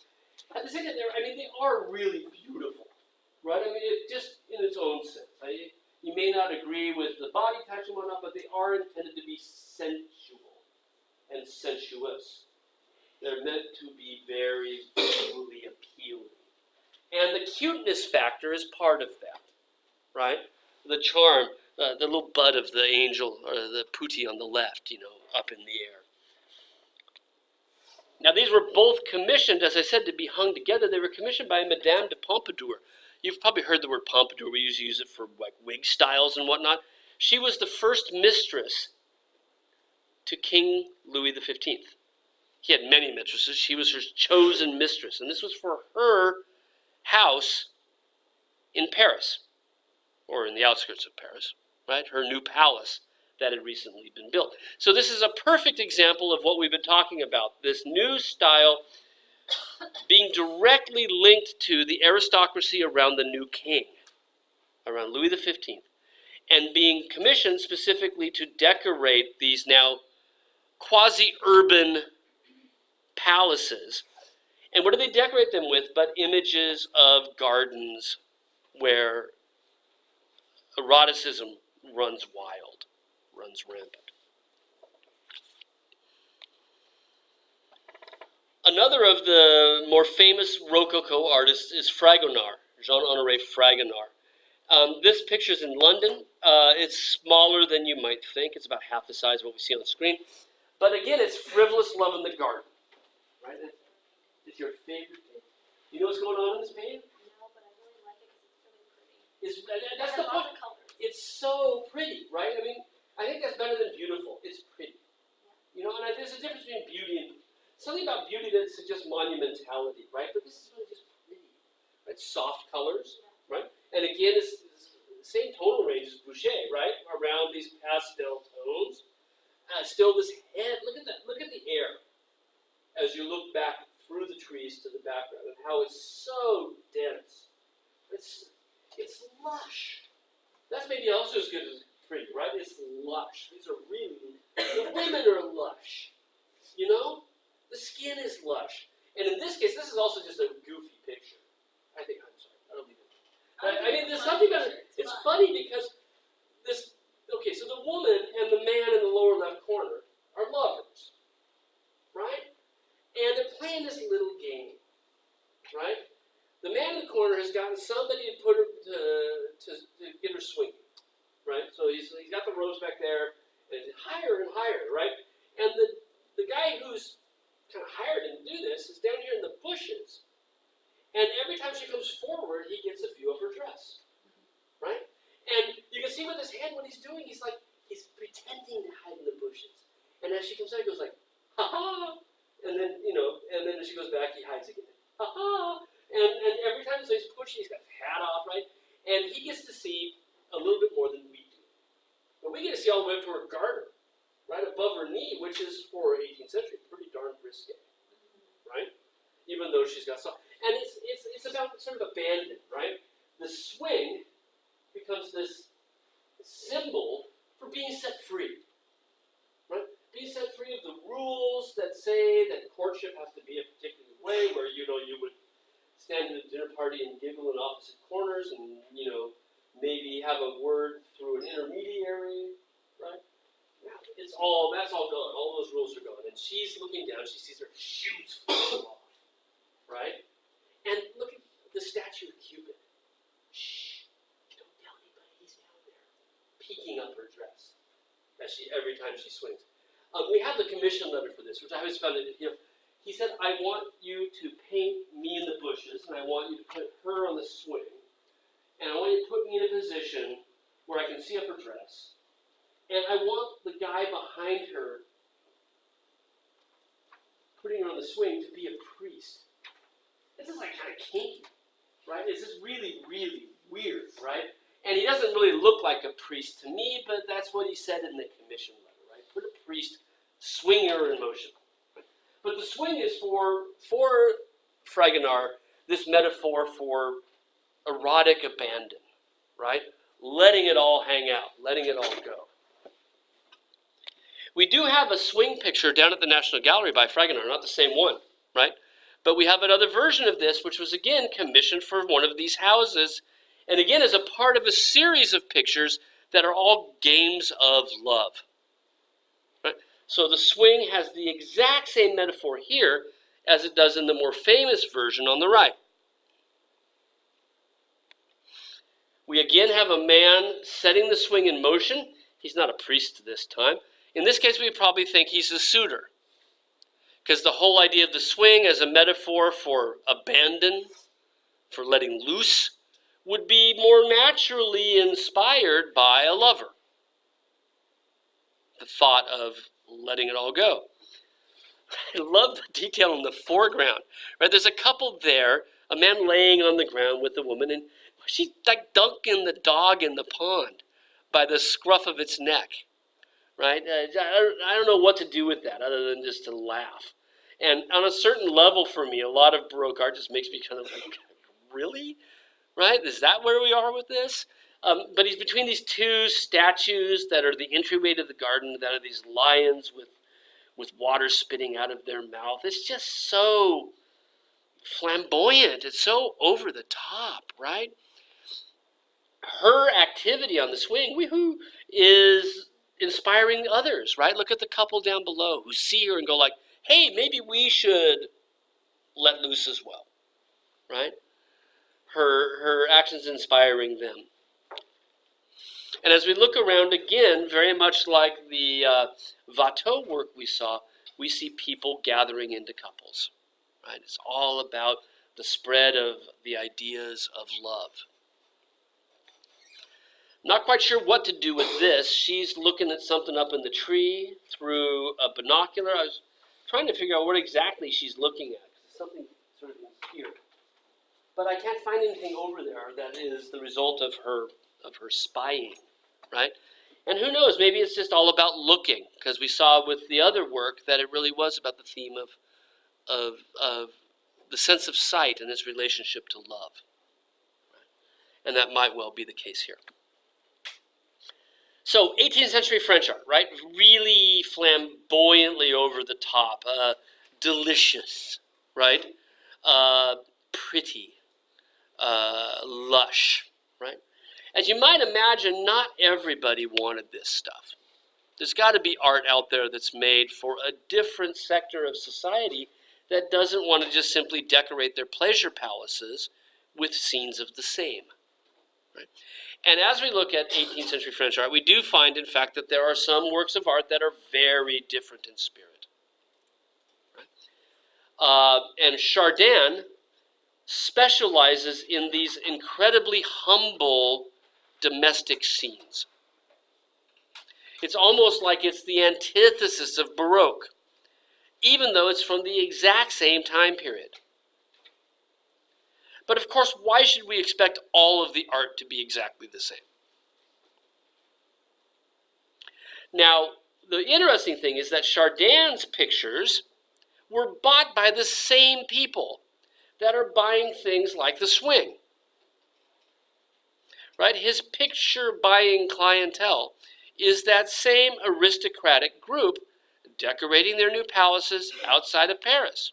At the same time, they are really beautiful, right? It just in its own sense. You may not agree with the body types and whatnot, but they are intended to be sensual and sensuous. They're meant to be very visually appealing. And the cuteness factor is part of that, right? The charm, the little bud of the angel, or the putti on the left, up in the air. Now, these were both commissioned, as I said, to be hung together. They were commissioned by Madame de Pompadour. You've probably heard the word pompadour. We usually use it for wig styles and whatnot. She was the first mistress to King Louis XV. He had many mistresses. She was her chosen mistress. And this was for her house in Paris, or in the outskirts of Paris, right? Her new palace that had recently been built. So this is a perfect example of what we've been talking about, this new style being directly linked to the aristocracy around the new king, around Louis XV, and being commissioned specifically to decorate these now quasi-urban palaces. And what do they decorate them with but images of gardens where eroticism runs wild, runs rampant. Another of the more famous Rococo artists is Fragonard, Jean-Honoré Fragonard. This picture is in London. It's smaller than you might think. It's about half the size of what we see on the screen. But again, it's frivolous love in the garden. Right? It's your favorite painting. You know what's going on in this painting? No, but I really like it because it's really pretty. That's It the has lots point. of colors. It's so pretty, right? I mean, I think that's better than beautiful. It's pretty. You know, and there's a difference between beauty and something about beauty that suggests monumentality, right? But this is really just pretty, right? Soft colors, right? And again, it's the same tonal range as Boucher, right? Around these pastel tones. Still this head, look at that, look at the air as you look back through the trees to the background and how it's so dense. It's lush. That's maybe also as good as pretty, right? It's lush. These are really, the women are lush. You know? The skin is lush. And in this case, this is also just a goofy picture. I think, I'm sorry, I don't mean it. I mean, there's something about it. It's funny because this, okay, so the woman and the man in the lower left corner are lovers, right? And they're playing this little game, right? The man in the corner has gotten somebody to put her to get her swinging, right? So he's got the ropes back there, and higher and higher, right? And the guy who's kind of hired him to do this is down here in the bushes, and every time she comes forward, he gets a view of her dress, right? And you can see with his hand what he's doing. He's pretending to hide in the bushes, and as she comes out, he goes like, ha ha, and then and then as she goes back, he hides again, ha ha, and every time so he's pushing, he's got his hat off, right, and he gets to see a little bit more than we do, but we get to see all the way up to her garter, right above her knee, which is for 18th century pretty darn risque, right? Even though she's got soft, and it's about sort of abandon, right? The swing becomes this symbol for being set free, right? Being set free of the rules that say that courtship has to be a particular way, where you would stand at a dinner party and giggle in opposite corners, and maybe have a word through an intermediary, right? That's all gone. All those rules are gone. And she's looking down. She sees her shoes falling off, right? And look at the statue of Cupid. Shh! Don't tell anybody he's down there, peeking up her dress every time she swings. We have the commission letter for this, which I always found it. He said, "I want you to paint me in the bushes, and I want you to put her on the swing, and I want you to put me in a position where I can see up her dress." And I want the guy behind her, putting her on the swing, to be a priest. This is like kind of kinky, right? This is really, really weird, right? And he doesn't really look like a priest to me, but that's what he said in the commission letter, right? Put a priest, swing her in motion. Right? But the swing is for Fragonard, this metaphor for erotic abandon, right? Letting it all hang out, letting it all go. We do have a swing picture down at the National Gallery by Fragonard, not the same one, right? But we have another version of this, which was again commissioned for one of these houses, and again is a part of a series of pictures that are all games of love. Right? So the swing has the exact same metaphor here as it does in the more famous version on the right. We again have a man setting the swing in motion. He's not a priest this time. In this case, we probably think he's a suitor, because the whole idea of the swing as a metaphor for abandon, for letting loose, would be more naturally inspired by a lover. The thought of letting it all go. I love the detail in the foreground. Right? There's a couple there, a man laying on the ground with a woman, and She's like dunking the dog in the pond by the scruff of its neck, right? I don't know what to do with that other than just to laugh. And on a certain level for me, a lot of Baroque art just makes me kind of like, really? Right? Is that where we are with this? But he's between these two statues that are the entryway to the garden, that are these lions with water spitting out of their mouth. It's just so flamboyant. It's so over the top, right? Her activity on the swing, woohoo, is inspiring others, right? Look at the couple down below who see her and go like, hey, maybe we should let loose as well, right? Her actions inspiring them. And as we look around again, very much like the Watteau work we saw, we see people gathering into couples, right? It's all about the spread of the ideas of love. Not quite sure what to do with this. She's looking at something up in the tree through a binocular. I was trying to figure out what exactly she's looking at. Something sort of in here. But I can't find anything over there that is the result of her spying, right? And who knows, maybe it's just all about looking, because we saw with the other work that it really was about the theme of the sense of sight and its relationship to love. Right? And that might well be the case here. So 18th century French art, right? Really flamboyantly over the top, delicious, right? Pretty, lush, right? As you might imagine, not everybody wanted this stuff. There's got to be art out there that's made for a different sector of society that doesn't want to just simply decorate their pleasure palaces with scenes of the same, right? And as we look at 18th century French art, we do find, in fact, that there are some works of art that are very different in spirit. Right? And Chardin specializes in these incredibly humble domestic scenes. It's almost like it's the antithesis of Baroque, even though it's from the exact same time period. But of course, why should we expect all of the art to be exactly the same? Now, the interesting thing is that Chardin's pictures were bought by the same people that are buying things like the swing. Right? His picture-buying clientele is that same aristocratic group decorating their new palaces outside of Paris.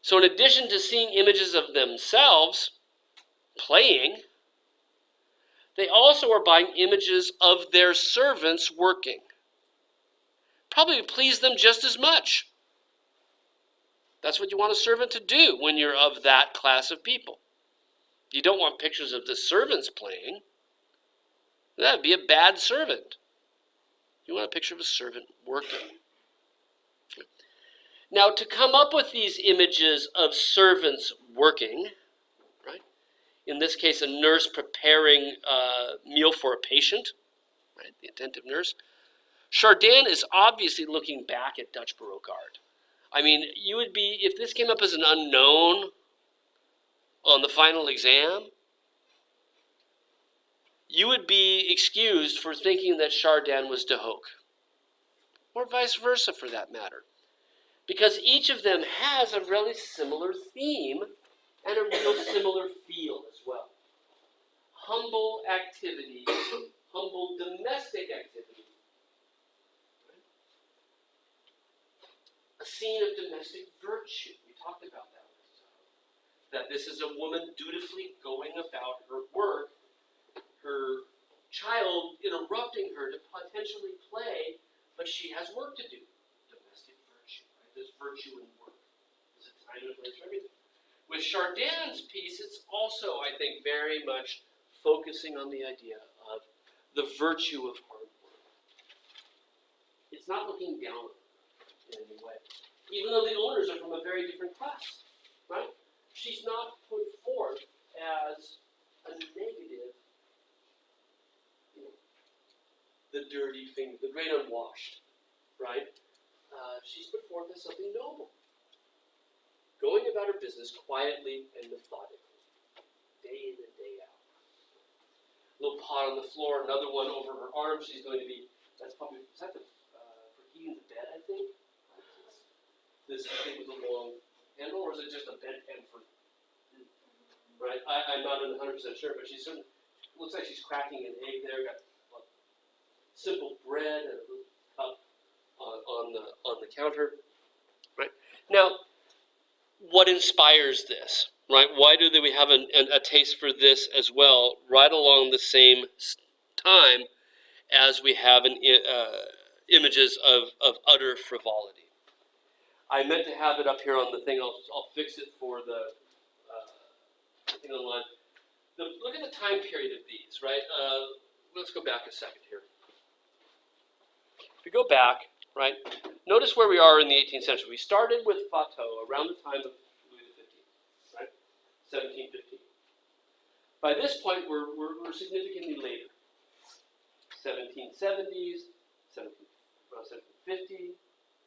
So in addition to seeing images of themselves playing, they also are buying images of their servants working. Probably please them just as much. That's what you want a servant to do when you're of that class of people. You don't want pictures of the servants playing. That would be a bad servant. You want a picture of a servant working. Now, to come up with these images of servants working, right? In this case, a nurse preparing a meal for a patient, right? The attentive nurse. Chardin is obviously looking back at Dutch Baroque art. I mean, you would be, if this came up as an unknown on the final exam, you would be excused for thinking that Chardin was de Hoc, or vice versa for that matter. Because each of them has a really similar theme and a real similar feel as well. Humble activity, humble domestic activity. Right? A scene of domestic virtue. We talked about that. That this is a woman dutifully going about her work, her child interrupting her to potentially play, but she has work to do. Domestic virtue. There's virtue in work. There's a time and a place for everything. With Chardin's piece, it's also, I think, very much focusing on the idea of the virtue of hard work. It's not looking down in any way. Even though the owners are from a very different class, right? She's not put forth as a negative, the dirty thing, the great unwashed, right? She's put forth as something noble, going about her business quietly and methodically. day in and day out. Little pot on the floor, another one over her arm. She's going to be, that's probably, is that the, for heating the bed, I think? This thing with a long handle, or is it just a bedpan for, right? I'm not 100% sure, but she's certainly, looks like she's cracking an egg there, got simple bread and a little cup on the counter, right? Now, what inspires this, right? Why do we have a taste for this as well, right along the same time as we have images of utter frivolity? I meant to have it up here on the thing. I'll fix it for the thing online. Look at the time period of these, right? Let's go back a second here. If we go back, right, notice where we are in the 18th century. We started with Watteau around the time of Louis XV, right, 1715. By this point, we're significantly later, 1770s, around 1750,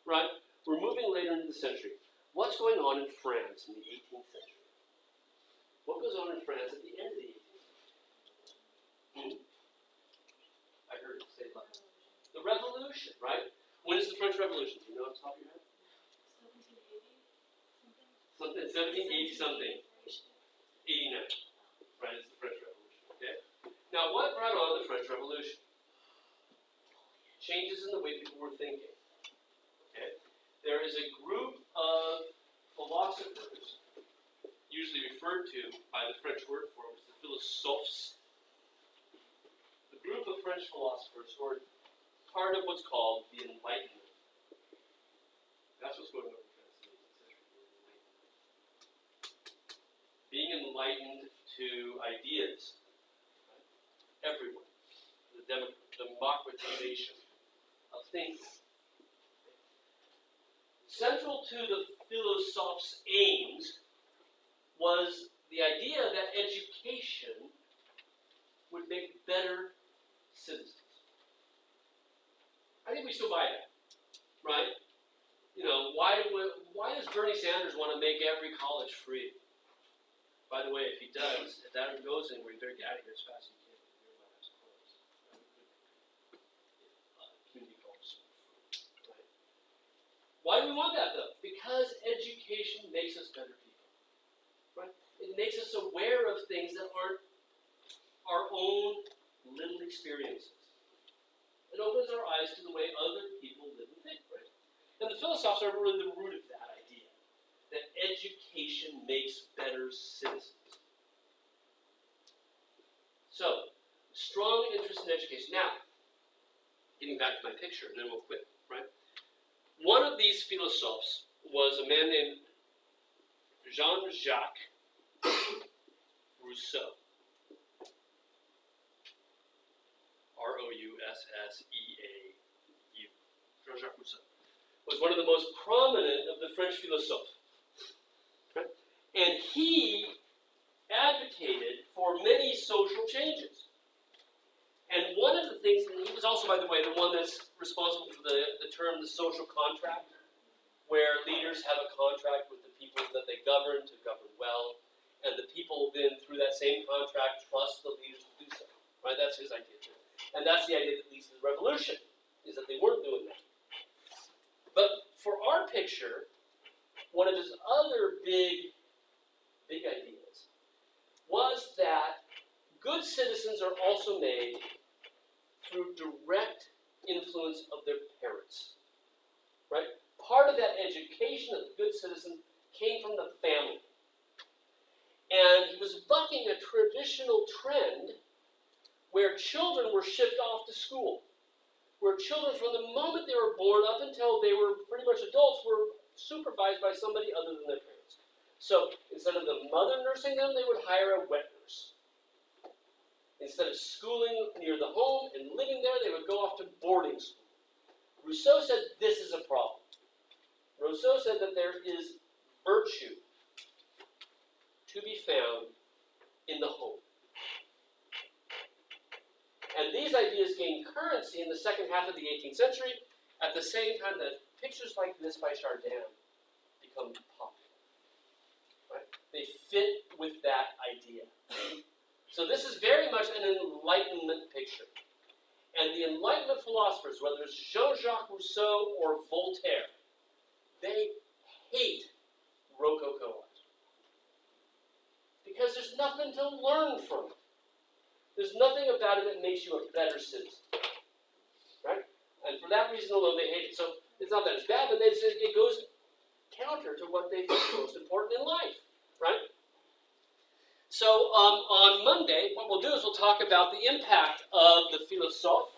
right? We're moving later into the century. What's going on in France in the 18th century? What goes on in France at the end of the 18th century? I heard it say like the Revolution, right? When is the French Revolution? Do you know off the top of your head? 1780 something. 89, right? It's the French Revolution. Okay. Now, what brought on the French Revolution? Changes in the way people were thinking. Okay. There is a group of philosophers, usually referred to by the French word for it, the philosophes. The group of French philosophers who are part of what's called the Enlightenment. That's what's going on in France in the 18th century. Being enlightened to ideas, right? Everyone. The democratization of thinking. Central to the philosophes' aims was the idea that education would make better citizens. I think we still buy that, right? You know, why does Bernie Sanders want to make every college free? By the way, if he does, if that goes anywhere, you better get out of here as fast as you can. Your lab's closed. Community colleges, right? Why do we want that though? Because education makes us better people, right? It makes us aware of things that aren't our own little experiences. It opens our eyes to the way other people live and think, right? And the philosophers are really the root of that idea, that education makes better citizens. So, strong interest in education. Now, getting back to my picture, and then we'll quit, right? One of these philosophes was a man named Jean-Jacques Rousseau. R-O-U-S-S-E-A-U. Jean-Jacques Rousseau was one of the most prominent of the French philosophes. Right? And he advocated for many social changes. And one of the things, and he was also, by the way, the one that's responsible for the term the social contract, where leaders have a contract with the people that they govern to govern well, and the people then, through that same contract, trust the leaders to do so. Right? That's his idea too. And that's the idea that leads to the revolution, is that they weren't doing that. But for our picture, one of his other big ideas was that good citizens are also made through direct influence of their parents. Right? Part of that education of the good citizen came from the family. And he was bucking a traditional trend where children were shipped off to school, where children from the moment they were born up until they were pretty much adults were supervised by somebody other than their parents. So instead of the mother nursing them, they would hire a wet nurse. Instead of schooling near the home and living there, they would go off to boarding school. Rousseau said this is a problem. Rousseau said that there is virtue to be found in the home. And these ideas gained currency in the second half of the 18th century, at the same time that pictures like this by Chardin become popular. Right? They fit with that idea. So this is very much an Enlightenment picture. And the Enlightenment philosophers, whether it's Jean-Jacques Rousseau or Voltaire, they hate Rococo art. Because there's nothing to learn from it. There's nothing about it that makes you a better citizen. Right? And for that reason alone, they hate it. So it's not that it's bad, but it goes counter to what they think is most important in life. Right? So on Monday, what we'll do is we'll talk about the impact of the philosophe,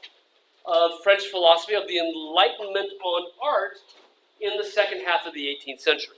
of French philosophy, of the Enlightenment on art in the second half of the 18th century.